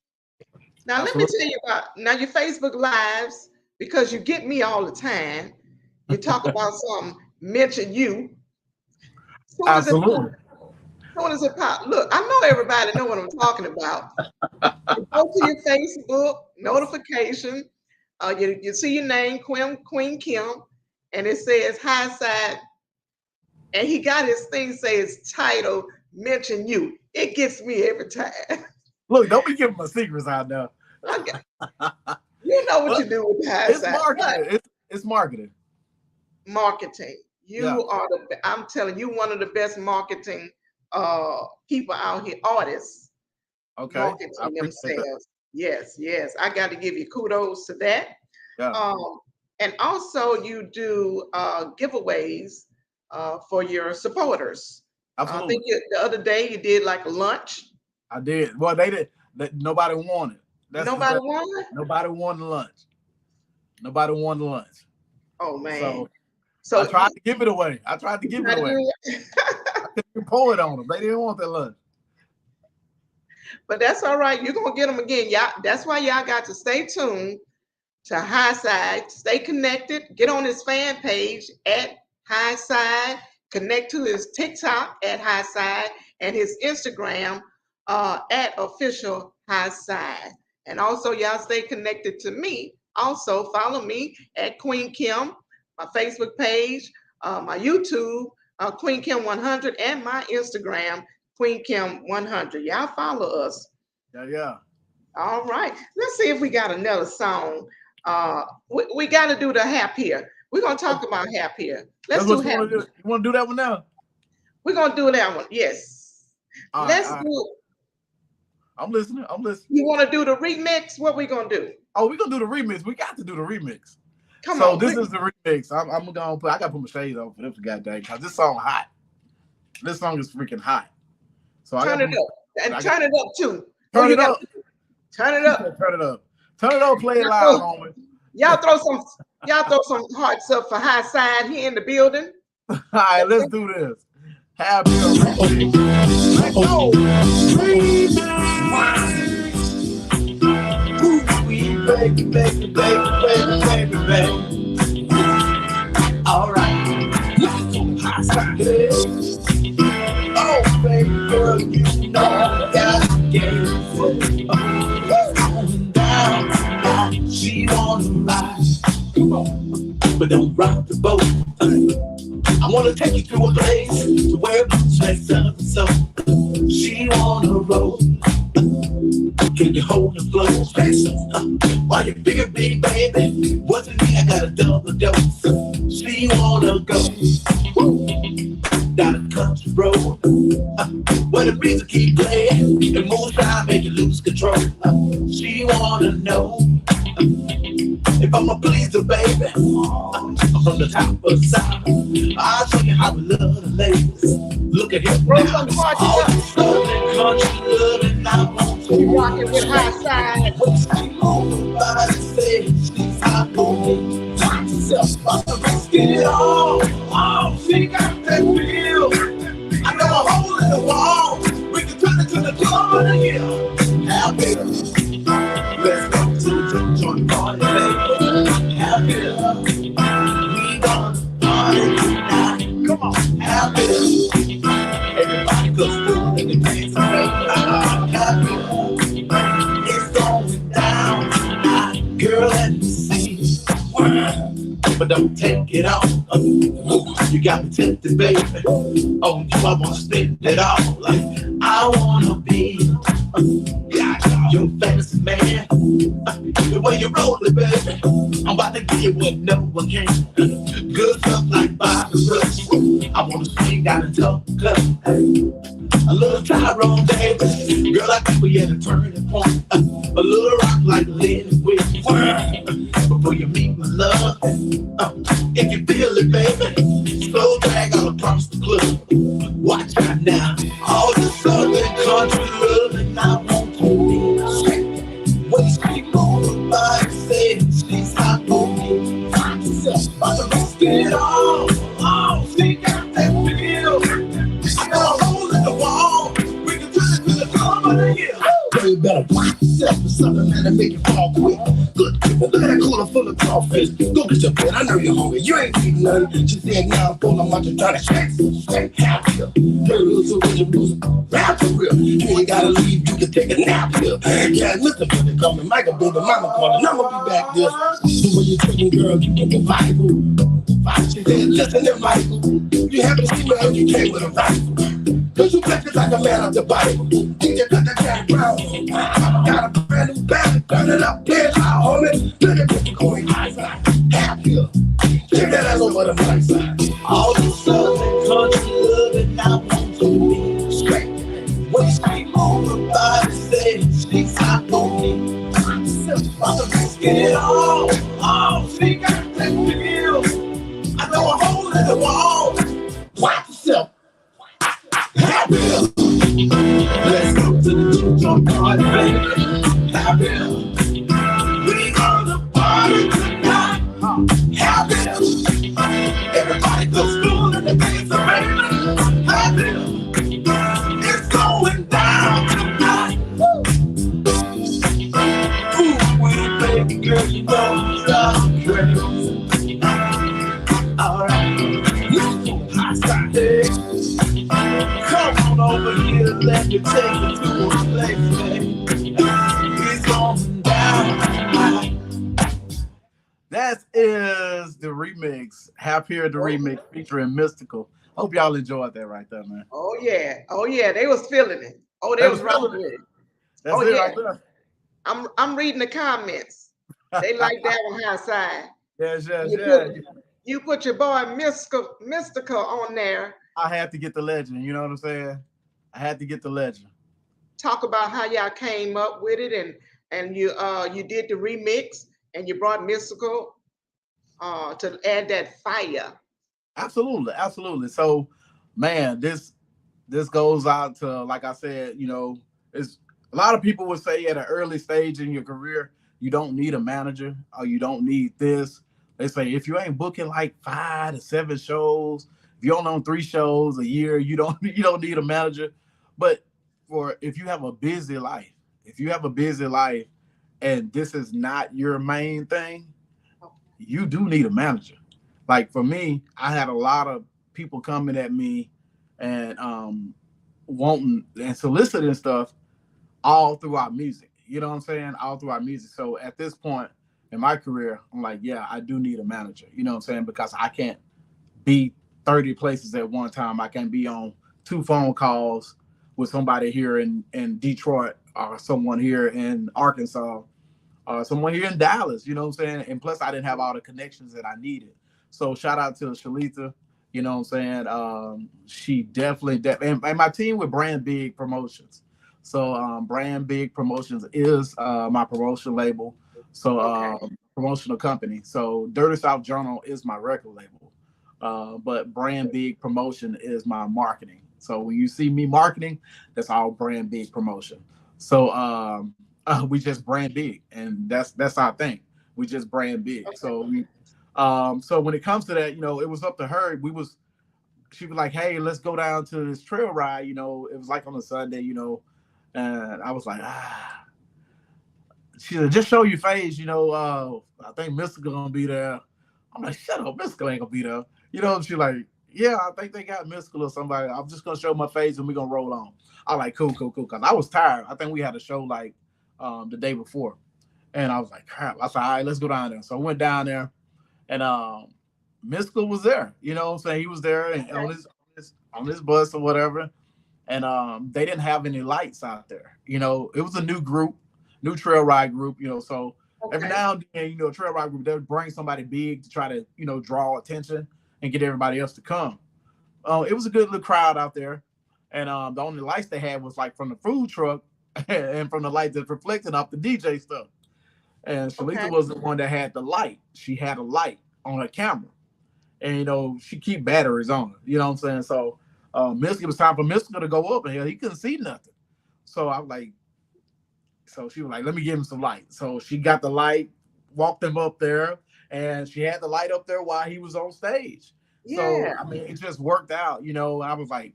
Now let me tell you about your Facebook lives, because you get me all the time. You talk about something, mention you. Absolutely. Soon as it pop, look, I know everybody know what I'm talking about. You go to your Facebook notification. You see your name, Queen Kim, and it says Hisyde, and he got his thing says title, mention you. It gets me every time. Look, don't be giving my secrets out now. You know what you do with Hisyde. It's marketing. It's marketing. Marketing. You are I'm telling you, one of the best marketing people out here, artists. Okay. Marketing themselves. That. Yes. I got to give you kudos to that. Yeah. And also you do giveaways for your supporters. Absolutely. I think the other day you did like a lunch. I did. Well, they did. Nobody wanted. Nobody wanted? Nobody wanted lunch. Nobody wanted lunch. Oh man. So I tried to give it away. I couldn't pour it on them. They didn't want that lunch. But that's all right. You're gonna get them again. Y'all, that's why y'all got to stay tuned to Hisyde. Stay connected. Get on his fan page at Hisyde. Connect to his TikTok at Hisyde and his Instagram at official Hisyde. And also, y'all stay connected to me. Also, follow me at Queen Kim, my Facebook page, my YouTube, Queen Kim 100, and my Instagram, Queen Kim 100. Y'all follow us. Yeah. All right. Let's see if we got another song. We got to do the Hap here. We're going to talk about Hap here. Let's do Hap. You want to do that one now? We're going to do that one. Yes. Let's do. I'm listening. You want to do the remix? What we going to do? Oh, we're going to do the remix. We got to do the remix. Come on. So this is the remix. I'm going to put, I got to put my shades on for this goddamn, because this song hot. This song is freaking hot. So turn it up. And turn it up too. Turn it up. Turn it up. Turn it up. Turn it up. Play it loud on it. Y'all throw some hearts up for Hisyde here in the building. All right, let's do this. Happy remix. Let's go. Baby, baby, baby, baby. All right. Let's go Hisyde. Oh, baby girl, you know I got game. It's going down. She wanna ride. Come on. But don't rock the boat. I wanna take you to a place where it's like so. She wanna roll. Can you hold the flow space? While you big, baby, wasn't me, I got a double dose. She wanna go down the country road where the music keep playing and moonshine make you lose control. She wanna know if I'm a pleaser, baby. From the top of the side, I'll show you how we love the ladies. Look at him now. All this southern country loving, I want to. You rocking with Hisyde. Nobody says she's hot for me. Talk yourself about the rest, get it on. Oh, she got that feel. I know a hole in the wall. We can turn it to the club of the year. Happy. Let's go to the joint party, baby. Happy. We gonna party tonight. Come on, happy. Everybody goes through and the dance around. Happy. It's going down tonight. Girl, let me see. But don't take it off. You got me tempted, baby. Oh, you, I wanna spend it all. Like I wanna be your fantasy man. The way you roll it, baby. I'm about to give you what no one can. Good stuff like Bobby Rush. I wanna swing down and talk club. A little Tyrone Davis. Girl, I think we at a turning point. A little rock like Lenny Williams. Before you meet my love, if you feel it, baby, slow drag all across the club. Watch out now, all the southern country loving, I want to be straight. When she goes by, say she's hot for me. Find yourself, about to risk it all. Oh, she got that feel. I got a hole in the wall. We can turn it to the club of the year. You better watch yourself for something that'll make you fall quick. Good, look at that cooler full of crawfish. Go get your bed, I know you're hungry. You ain't eating nothing. She said, now I'm full of much trying to shake happier. Hey, loser, rap for real. You ain't gotta leave, you can take a nap here. Yeah, listen for the coming. Michael baby, mama calling. I'ma be back this. The way you're taking, girl, you get the Bible. She said, listen to Michael. You haven't seen me if you came with a rifle. Cause you practice like a man of the Bible. DJ got the Jack Brown. Got a brand new band. Turn it up, play it loud, homie. Look at this going Hisyde. Happier. Check that ass over the right side. All the southern country loving, I want to be straight. When she over by say she's hot for me. About to risk it all. Oh, she got that feel. I know a hole in the wall. Watch yourself. Happy. Let's go to the joint party, baby. Happy. We gonna party tonight. Happy. Everybody goes through and the dance around. Happy. It's going down tonight. Ooh, baby, girl, you know you drive crazy. Alright, Hisyde. Come on over here, let me take you to a place, baby. It's going down. That is the remix. Happier the remix featuring Mystical. Hope y'all enjoyed that right there, man. Oh yeah. Oh yeah. They was feeling it. Oh, they They was was feeling rocking it. with it. That's Oh it yeah. right there. I'm reading the comments. They like that one, Hisyde. Yes, yes, You yeah. put, you put your boy Mystical on there. I had to get the legend. You know what I'm saying? I had to get the legend. Talk about how y'all came up with it, and you did the remix, and you brought Mystical to add that fire. Absolutely, absolutely. So, man, this goes out to, like I said, it's a lot of people would say at an early stage in your career, you don't need a manager or you don't need this. They say if you ain't booking like 5 to 7 shows, if you're only on 3 shows a year, you don't need a manager. But for if you have a busy life, and this is not your main thing, you do need a manager. Like for me, I had a lot of people coming at me and wanting and soliciting stuff all through our music. You know what I'm saying? All through our music. So at this point in my career, I'm like, yeah, I do need a manager. You know what I'm saying? Because I can't be 30 places at one time. I can't be on 2 phone calls with somebody here in Detroit or someone here in Arkansas or someone here in Dallas. You know what I'm saying? And plus, I didn't have all the connections that I needed. So shout out to Shalita. You know what I'm saying? She definitely, and my team with Brand Big Promotions. So Brand Big Promotions is my promotion label. So promotional company. So Dirty South Journal is my record label. But Brand Big Promotion is my marketing. So when you see me marketing, that's all Brand Big Promotion. So we just brand big, and that's our thing. We just brand big. So when it comes to that, it was up to her. She was like, "Hey, let's go down to this trail ride." It was like on a Sunday, and I was like, She said, "Just show your face." I think Mystical gonna be there. I'm like, "Shut up, Mystical ain't gonna be there." She like, "Yeah, I think they got Mystical or somebody. I'm just gonna show my face and we're gonna roll on." I like, cool. Cause I was tired. I think we had a show like the day before. And I was like, crap. I said, all right, let's go down there. So I went down there and Mystical was there. You know what I'm saying? He was there and on his bus or whatever. And they didn't have any lights out there. It was a new group, new trail ride group, so every now and then, a trail ride group, they would bring somebody big to try to, draw attention and get everybody else to come. It was a good little crowd out there. And the only lights they had was like from the food truck and from the lights that reflected off the DJ stuff. And Shalita was the one that had the light. She had a light on her camera. And, she keep batteries on her. You know what I'm saying? So Mystical, it was time for Mystical to go up and he couldn't see nothing. So I was like, she was like, let me give him some light. So she got the light, walked him up there, and she had the light up there while he was on stage. Yeah. So, it just worked out, I was like,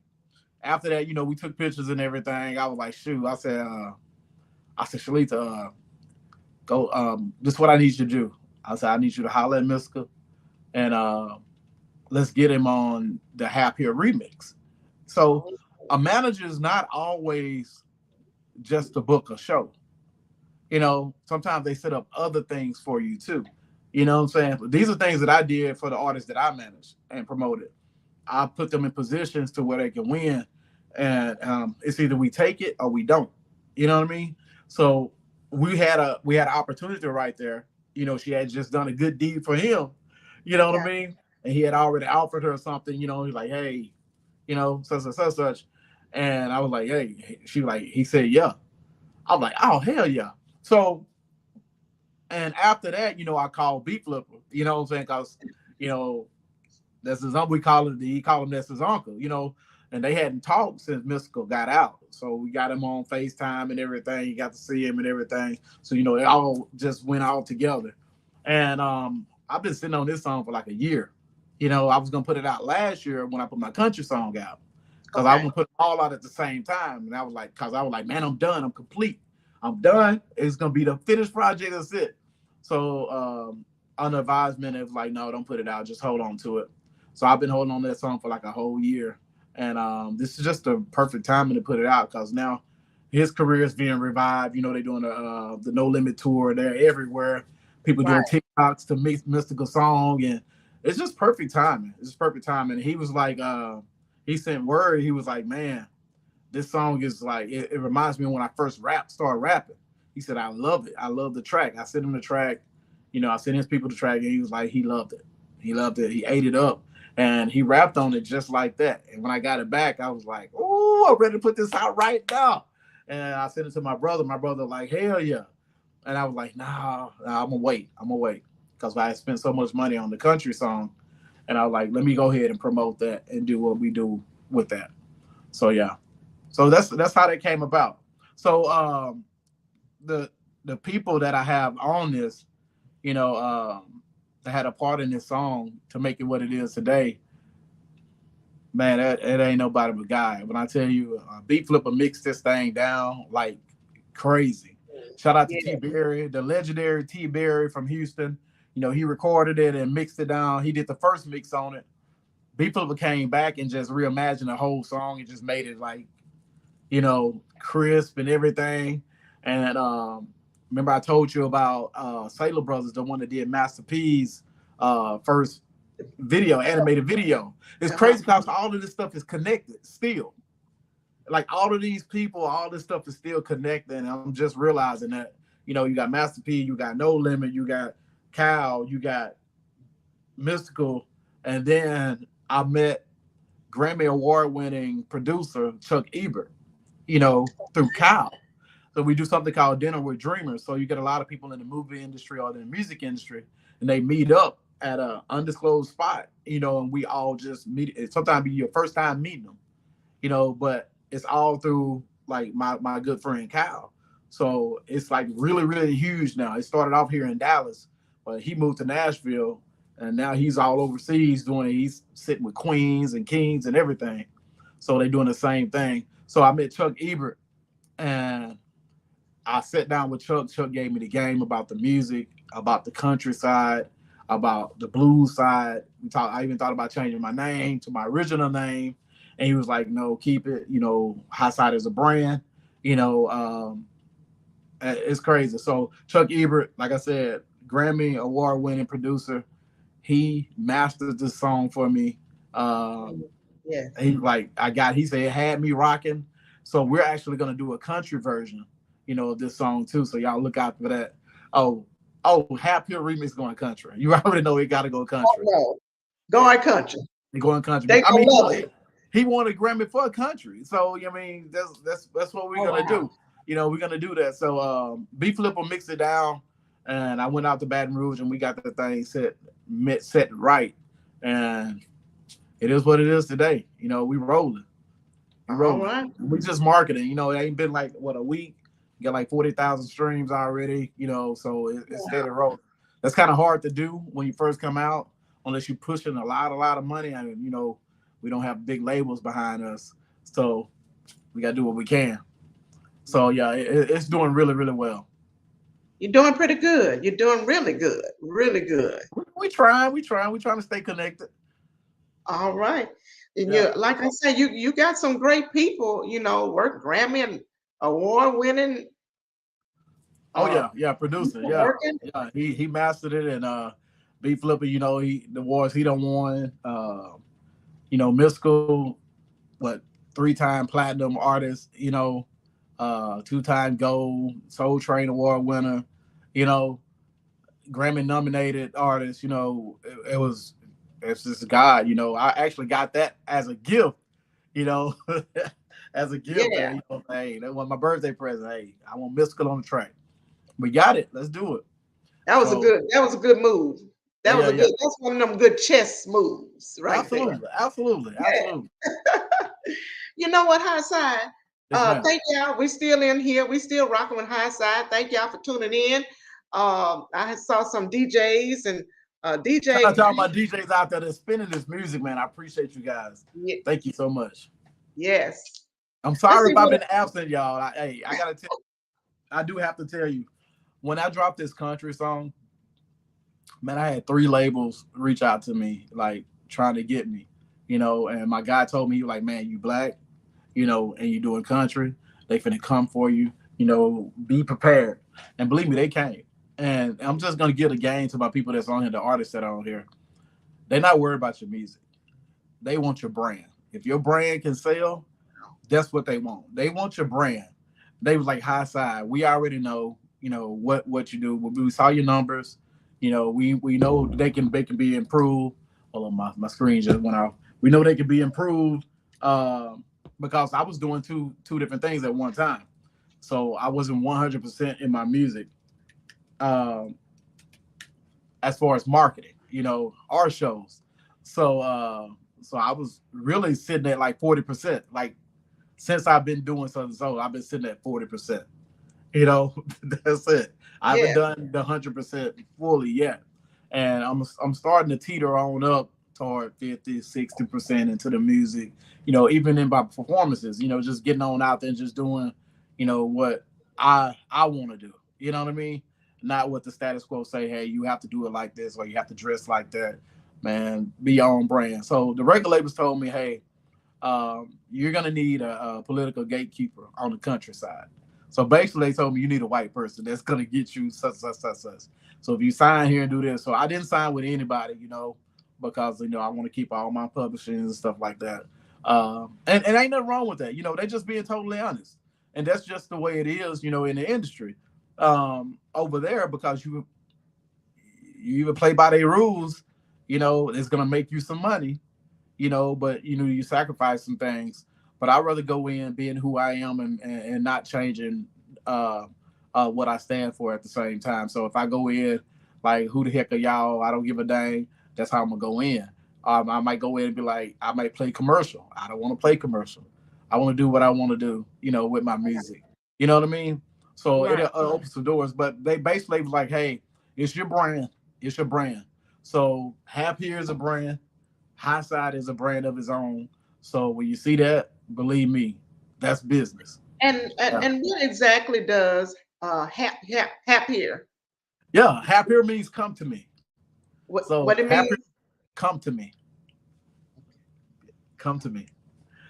after that, we took pictures and everything. I was like, shoot, I said, Shalita, go, this is what I need you to do. I said, I need you to holler at Mystical and let's get him on the Happier remix. So a manager is not always just to book a show. Sometimes they set up other things for you too. You know what I'm saying? But these are things that I did for the artists that I managed and promoted. I put them in positions to where they can win. And it's either we take it or we don't. You know what I mean? So we had an opportunity right there. She had just done a good deed for him. You know what I mean? And he had already offered her something. He's like, hey, such. And I was like, hey. She was like, he said, yeah. I was like, oh, hell yeah. So, and after that, I called Beat Flipper. You know what I'm saying? Because, that's his uncle. He called him that's his uncle, and they hadn't talked since Mystical got out. So we got him on FaceTime and everything. You got to see him and everything. So, it all just went all together. And I've been sitting on this song for like a year. I was going to put it out last year when I put my country song out. Because I was going to put it all out at the same time. And I was like, man, I'm done. I'm complete. I'm done. It's going to be the finished project. That's it. So under advisement, it was like, no, don't put it out. Just hold on to it. So I've been holding on to that song for like a whole year. And this is just the perfect timing to put it out because now his career is being revived. You know, they're doing the No Limit tour. They're everywhere. People doing TikToks to mystical song. And it's just perfect timing. It's just perfect timing. And he was like, he sent word. He was like, man, this song is like, it reminds me of when I first started rapping. He said, I love it. I love the track. I sent him the track. You know, I sent his people the track, and he was like, he loved it. He loved it. He ate it up, and he rapped on it just like that. And when I got it back, I was like, oh, I'm ready to put this out right now. And I sent it to my brother. My brother like, hell yeah. And I was like, nah, I'm going to wait. Because I spent so much money on the country song. And I was like, let me go ahead and promote that and do what we do with that. So, yeah. So that's how that came about. So the people that I have on this, you know, that had a part in this song to make it what it is today, man, it ain't nobody but Guy. When I tell you, Beat Flipper mixed this thing down like crazy. Shout out to T. Berry, the legendary T. Berry from Houston. You know, he recorded it and mixed it down. He did the first mix on it. Beat Flipper came back and just reimagined the whole song and just made it like, you know, crisp and everything. And remember I told you about Sailor Brothers, the one that did Master P's first video, animated video. It's crazy because all of this stuff is connected still. Like all of these people, all this stuff is still connected. And I'm just realizing that, you know, you got Master P, you got No Limit, you got Cal, you got Mystical. And then I met Grammy Award-winning producer Chuck Ebert, you know, through Cal. So we do something called Dinner with Dreamers. So you get a lot of people in the movie industry or the music industry, and they meet up at an undisclosed spot, you know, and we all just meet. It sometimes be your first time meeting them, you know, but it's all through like my good friend Kyle. So it's like really, really huge now. It started off here in Dallas, but he moved to Nashville, and now he's all overseas he's sitting with queens and kings and everything. So they're doing the same thing. So I met Chuck Ebert, and I sat down with Chuck. Chuck gave me the game about the music, about the countryside, about the blues side. I even thought about changing my name to my original name. And he was like, no, keep it. You know, Hisyde is a brand. You know, it's crazy. So Chuck Ebert, like I said, Grammy Award-winning producer, he mastered this song for me. He said it had me rocking. So we're actually going to do a country version, you know, of this song too. So y'all look out for that. Oh, Half Pure Remix going country. You already know it got to go country. Oh, no. Going country. Going country. They gonna love it. He won a Grammy for country. So, I mean, that's what we're going to do. You know, we're going to do that. So B Flipper mixed it down, and I went out to Baton Rouge, and we got the thing set right. And it is what it is today. You know, we rolling. All right. We just marketing. You know, it ain't been like, a week. You got like 40,000 streams already, you know, so it's steady rolling. That's kind of hard to do when you first come out, unless you're pushing a lot of money. And, you know, we don't have big labels behind us. So we got to do what we can. So, yeah, it's doing really, really well. You're doing pretty good. You're doing really good. Really good. We trying to stay connected. All right. And like I said, you got some great people, you know, work Grammy and award-winning. Producer. Yeah. He mastered it, and B Flipper, you know, the awards he done won. You know, Mystical, 3-time platinum artist, you know, 2-time gold, Soul Train Award winner, you know, Grammy nominated artist, you know, it's just God, you know. I actually got that as a gift, you know, as a gift. Yeah. You know, hey, that was my birthday present. Hey, I want Mystical on the track. We got it. Let's do it. That was a good move. That's one of them good chess moves, right? Absolutely. You know what, Hisyde? Thank y'all. We still in here. We still rocking with Hisyde. Thank y'all for tuning in. I saw some DJs and DJs. I'm talking about DJs out there that's spinning this music, man. I appreciate you guys. Yeah. Thank you so much. Yes. I'm sorry if I've been absent, y'all. I do have to tell you, when I dropped this country song, Man, I had 3 labels reach out to me, like trying to get me, and my guy told me, like, man, you black, and you doing country, they finna come for you, be prepared. And believe me, they came. And I'm just gonna give a game to my people that's on here, the artists that are on here. They're not worried about your music. They want your brand. If your brand can sell, that's what they want. They want your brand. They was like, Hisyde, we already know, what you do. We saw your numbers. We know they can be improved. Hold on, my screen just went off. We know they can be improved because I was doing two different things at one time. So I wasn't 100% in my music as far as marketing, our shows. So I was really sitting at like 40%. Like since I've been doing Southern Soul, I've been sitting at 40%. That's it. I haven't done the 100% fully yet. And I'm starting to teeter on up toward 50, 60% into the music, even in my performances, just getting on out there and just doing, what I want to do. You know what I mean? Not what the status quo say, hey, you have to do it like this or you have to dress like that. Man, be your own brand. So the record labels told me, hey, you're going to need a political gatekeeper on the countryside. So basically, they told me you need a white person that's going to get you such. So if you sign here and do this. So I didn't sign with anybody, because, I want to keep all my publishing and stuff like that. And ain't nothing wrong with that. They just being totally honest. And that's just the way it is, in the industry over there, because you even play by their rules, it's going to make you some money, but, you sacrifice some things. But I'd rather go in being who I am and not changing what I stand for at the same time. So if I go in like, who the heck are y'all? I don't give a dang. That's how I'm going to go in. I might go in and be like, I might play commercial. I don't want to play commercial. I want to do what I want to do, with my music. You know what I mean? So it opens the doors. But they basically was like, hey, it's your brand. It's your brand. So Hap here is a brand. Hisyde is a brand of his own. So when you see that, believe me, that's business. And what exactly does Hap here? Yeah, Hap here means come to me. What it means? Come to me. Come to me.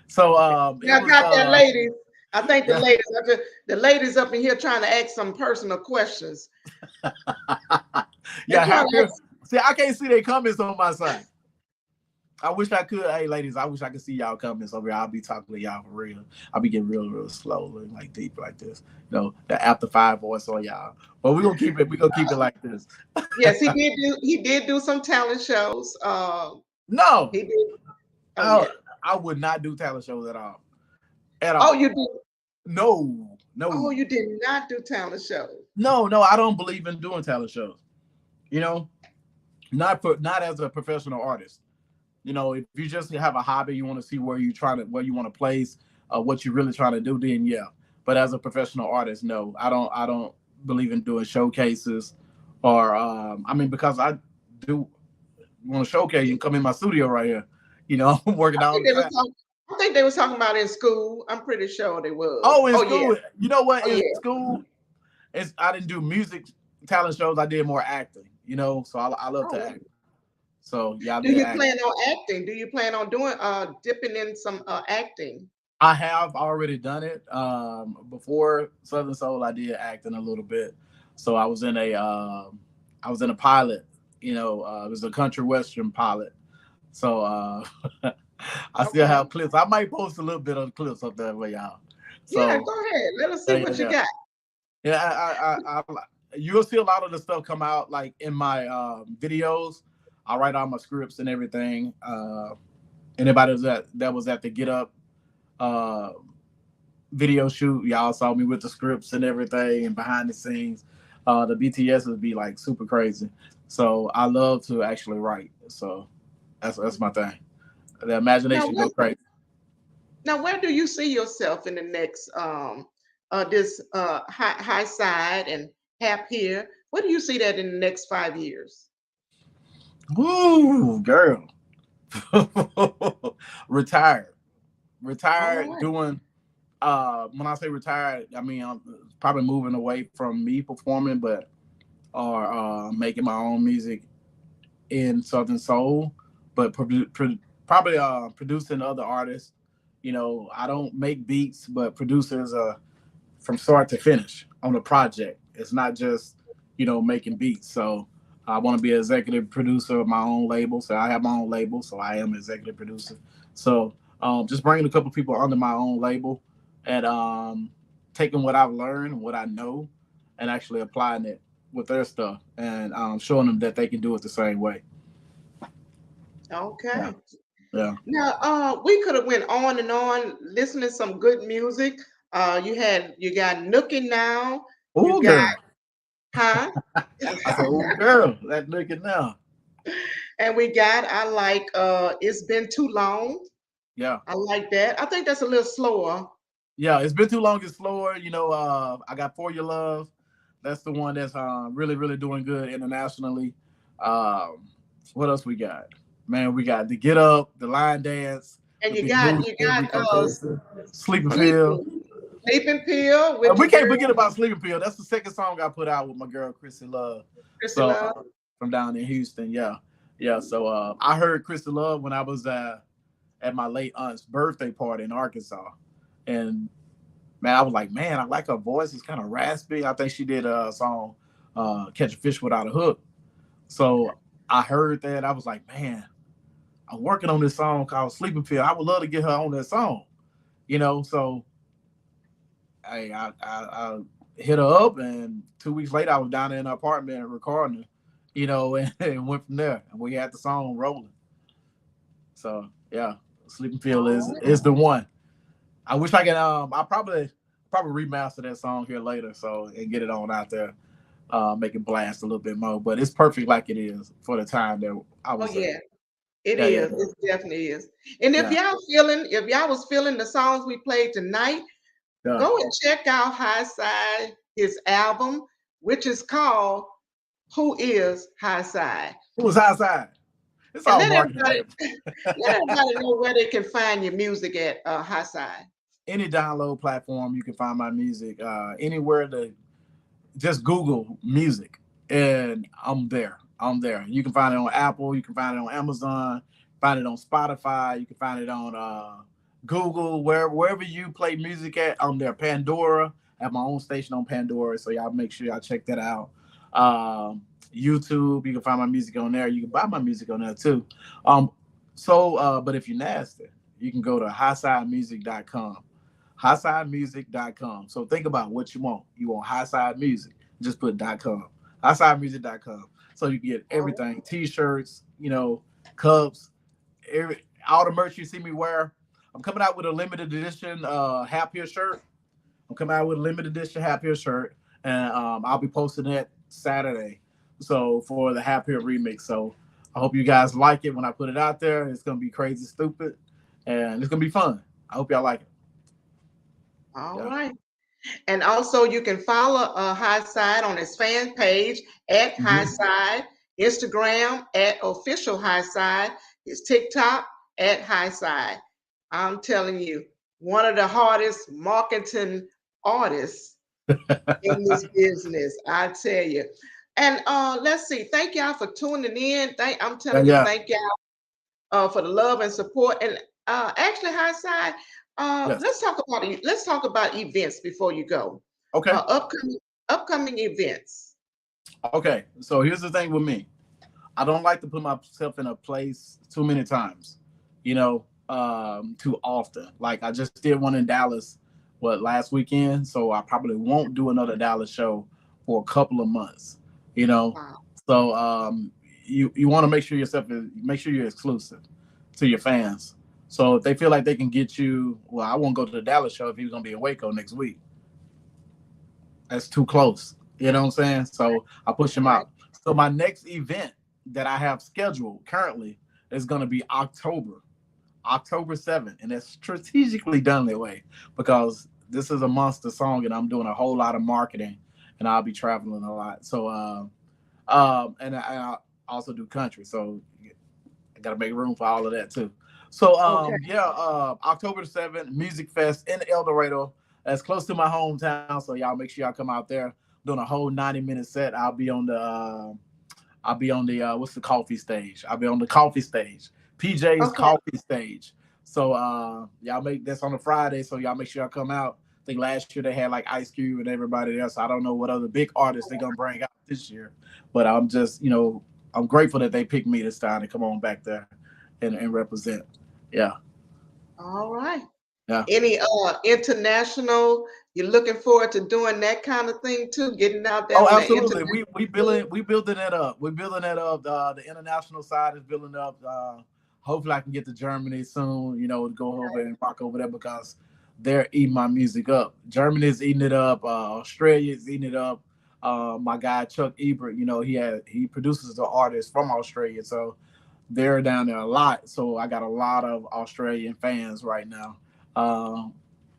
So I got that, ladies. I think the ladies up in here trying to ask some personal questions. Yeah, Hap here. See, I can't see their comments on my side. I wish I could. Hey, ladies, I wish I could see y'all comments over here. I'll be talking to y'all for real. I'll be getting real slow and like deep like this. The after 5 voice on y'all. But we're gonna keep it like this. Yes, he did do some talent shows. No. He did. I would not do talent shows at all. Oh, you did? No. Oh, you did not do talent shows. No, I don't believe in doing talent shows. Not as a professional artist. If you just have a hobby, you want to see where you want to place, what you're really trying to do, then yeah. But as a professional artist, no, I don't believe in doing showcases, or because I do want to showcase. You can come in my studio right here. I'm working out. I think they was talking about in school. I'm pretty sure they was. Oh, in school. Yeah. You know what? In school, I didn't do music talent shows. I did more acting. So I love to act. So yeah. Do you plan on acting? Do you plan on doing dipping in some acting? I have already done it. Before Southern Soul, I did acting a little bit. So I was in a pilot. It was a country western pilot. So I still have clips. I might post a little bit of the clips up there for y'all. So, yeah, go ahead. Let us see what you got. Yeah, you'll see a lot of the stuff come out like in my videos. I write all my scripts and everything. Anybody that was at the Get Up video shoot, y'all saw me with the scripts and everything and behind the scenes. The BTS would be like super crazy. So I love to actually write. So that's my thing. The imagination goes crazy. Now, where do you see yourself in the next this Hisyde and Hap here? Where do you see that in the next 5 years? Woo, girl. Retired, doing when I say retired, I mean I'm probably moving away from me performing, but or making my own music in Southern Soul, but probably producing other artists. You know, I don't make beats, but producers from start to finish on a project. It's not just, you know, making beats. So I want to be an executive producer of my own label. So I have my own label, so I am an executive producer. So just bringing a couple of people under my own label and taking what I've learned, what I know, and actually applying it with their stuff and showing them that they can do it the same way. Okay. Yeah. Yeah. Now, we could have went on and on listening to some good music. You got Nookie now. You Oh, got, girl. huh? I said, oh, girl, that looking now. And we got, I like, It's Been Too Long. Yeah. I like that. I think that's a little slower. Yeah, it's been too long. It's slower. You know, I got For Your Love. That's the one that's really, really doing good internationally. What else we got? Man, we got the Get Up, the Line Dance, And the you Big got, Booty, Rico Jason, Sleeping Pill. Sleeping Pill with We your can't girl, forget about Sleeping Pill. That's the second song I put out with my girl Chrissy Love. Chrissy So Love. from down in Houston, yeah, yeah. So I heard Chrissy Love when I was at my late aunt's birthday party in Arkansas, and man, I was like, man, I like her voice. It's kind of raspy. I think she did a song, Catch a Fish Without a Hook. So I heard that. I was like, man, I'm working on this song called Sleeping Pill. I would love to get her on that song, you know. So I hit her up, and 2 weeks later, I was down in her apartment recording her, you know, and went from there. And we had the song rolling. So yeah, Sleeping Pill is the one. I wish I could. I probably remaster that song here later, so and get it on out there, make it blast a little bit more. But it's perfect like it is for the time that I was. Oh yeah, it Yeah, is. yeah, It definitely is. And if yeah, y'all was feeling the songs we played tonight, yeah. go and check out Hisyde, his album, which is called Who is Hisyde? It was outside. It's And all marketing. let everybody know where they can find your music at Hisyde. Any download platform you can find my music. Anywhere to just Google music, and I'm there. I'm there. You can find it on Apple. You can find it on Amazon. Find it on Spotify. You can find it on Google. Wherever you play music at, I'm there. Pandora. I have my own station on Pandora, so y'all make sure y'all check that out. YouTube. You can find my music on there. You can buy my music on there too. But if you're nasty, you can go to hisydemusic.com. hisydemusic.com. So think about what you want. You want Hisyde Music, just put .com. hisydemusic.com. So you can get everything, t-shirts, you know, cups, all the merch you see me wear. I'm coming out with a limited edition Happier shirt. I'm coming out with a limited edition Happier shirt, and I'll be posting that Saturday. So for the Happier remix. So I hope you guys like it when I put it out there. It's gonna be crazy stupid, and it's gonna be fun. I hope y'all like it. All right. And also you can follow Hisyde on his fan page at Hisyde, Instagram at official Hisyde, his TikTok at Hisyde. I'm telling you, one of the hardest marketing artists in this business, I tell you. And let's see, thank y'all for tuning in. I'm telling you, thank y'all for the love and support. And actually, Hisyde, let's talk about events before you go. Okay. Upcoming events. Okay. So here's the thing with me. I don't like to put myself in a place too many times, you know, too often. Like I just did one in Dallas, last weekend. So I probably won't do another Dallas show for a couple of months, you know. Wow. So you want to make sure you're exclusive to your fans. So if they feel like they can get you, well, I won't go to the Dallas show if he's gonna be in Waco next week. That's too close. You know what I'm saying? So I push him out. So my next event that I have scheduled currently is going to be October 7th. And it's strategically done that way because this is a monster song and I'm doing a whole lot of marketing and I'll be traveling a lot. So, and I also do country. So I got to make room for all of that too. So, October 7th, Music Fest in El Dorado. That's close to my hometown. So y'all make sure y'all come out there. Doing a whole 90-minute set. I'll be on the I'll be on the what's the coffee stage? I'll be on the coffee stage. PJ's Okay. coffee stage. So y'all make that's on a Friday, so y'all make sure y'all come out. I think last year they had like Ice Cube and everybody else. I don't know what other big artists they're gonna bring out this year, but I'm just I'm grateful that they picked me this time to come on back there and represent. Yeah. All right. Yeah. Any international? You're looking forward to doing that kind of thing too, getting out there Oh, on the absolutely. internet. We building that up. We're building that up. The international side is building up. Hopefully, I can get to Germany soon. To go over and rock over there because they're eating my music up. Germany's eating it up. Australia's eating it up. My guy Chuck Ebert, he produces the artists from Australia, so they're down there a lot. So I got a lot of Australian fans right now.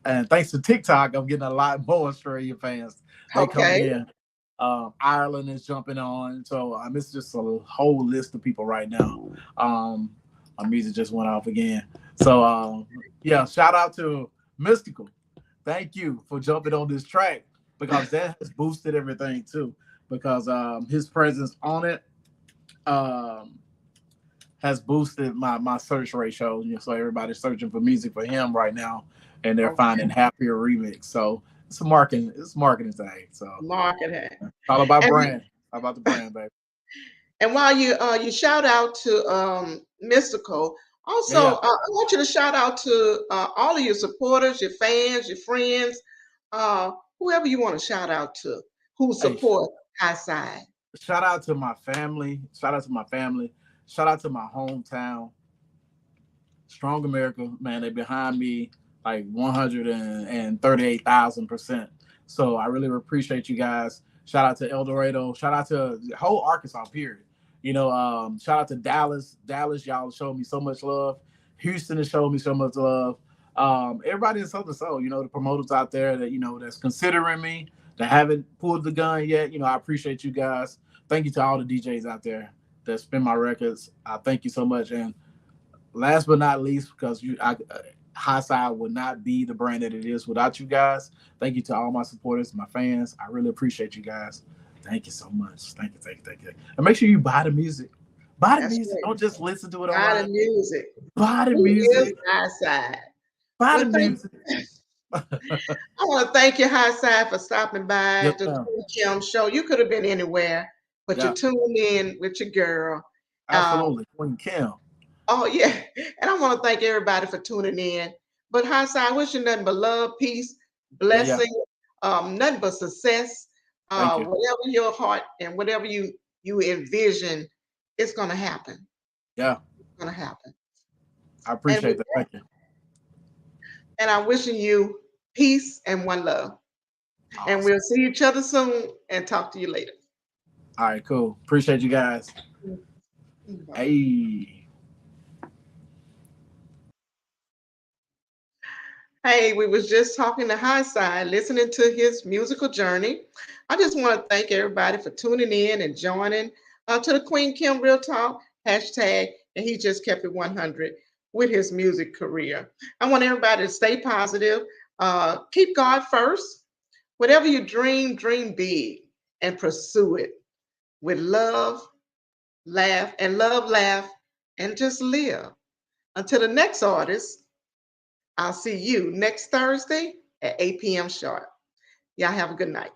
And thanks to TikTok, I'm getting a lot more Australian fans. They coming Okay. in. Ireland is jumping on. So it's just a whole list of people right now. My music just went off again. So yeah, shout out to Mystical. Thank you for jumping on this track because that has boosted everything too. Because his presence on it has boosted my search ratio. So everybody's searching for music for him right now, and they're finding Happier Remix. So it's a marketing thing. So Marketing. it's all about And- brand. All about the brand, baby. And while you shout out to Mystical, also Yeah. I want you to shout out to all of your supporters, your fans, your friends, whoever you want to shout out to who support Hisyde. Shout out to my family. Shout out to my family. Shout out to my hometown. Strong America, man, they're behind me like 138,000%. So I really appreciate you guys. Shout out to El Dorado. Shout out to the whole Arkansas, period. Shout out to Dallas. Dallas, y'all showed me so much love. Houston has showed me so much love. Everybody in Southern Soul, the promoters out there that, that's considering me, that haven't pulled the gun yet. I appreciate you guys. Thank you to all the DJs out there that spin my records. I thank you so much. And last but not least, because Hisyde would not be the brand that it is without you guys. Thank you to all my supporters, my fans. I really appreciate you guys. Thank you so much. Thank you. And make sure you buy the music. Buy the music. Right. Don't just listen to it online. Buy the music. Buy the music. Hisyde. Buy the music. I want to thank you, Hisyde, for stopping by the Kim show. You could have been anywhere, but you tuned in with your girl. Absolutely. Queen Kim. Oh, yeah. And I want to thank everybody for tuning in. But Hisyde, I wish you nothing but love, peace, blessing, nothing but success. Whatever your heart and whatever you envision, it's going to happen. Yeah. It's going to happen. I appreciate that. Thank you. And I'm wishing you peace and one love. Awesome. And we'll see each other soon and talk to you later. All right, cool. Appreciate you guys. Bye. Hey, we was just talking to Hisyde, listening to his musical journey. I just want to thank everybody for tuning in and joining to the Queen Kim Real Talk hashtag, and he just kept it 100 with his music career. I want everybody to stay positive, keep God first. Whatever you dream big and pursue it with love, laugh, and just live. Until the next artist, I'll see you next Thursday at 8 p.m. sharp. Y'all have a good night.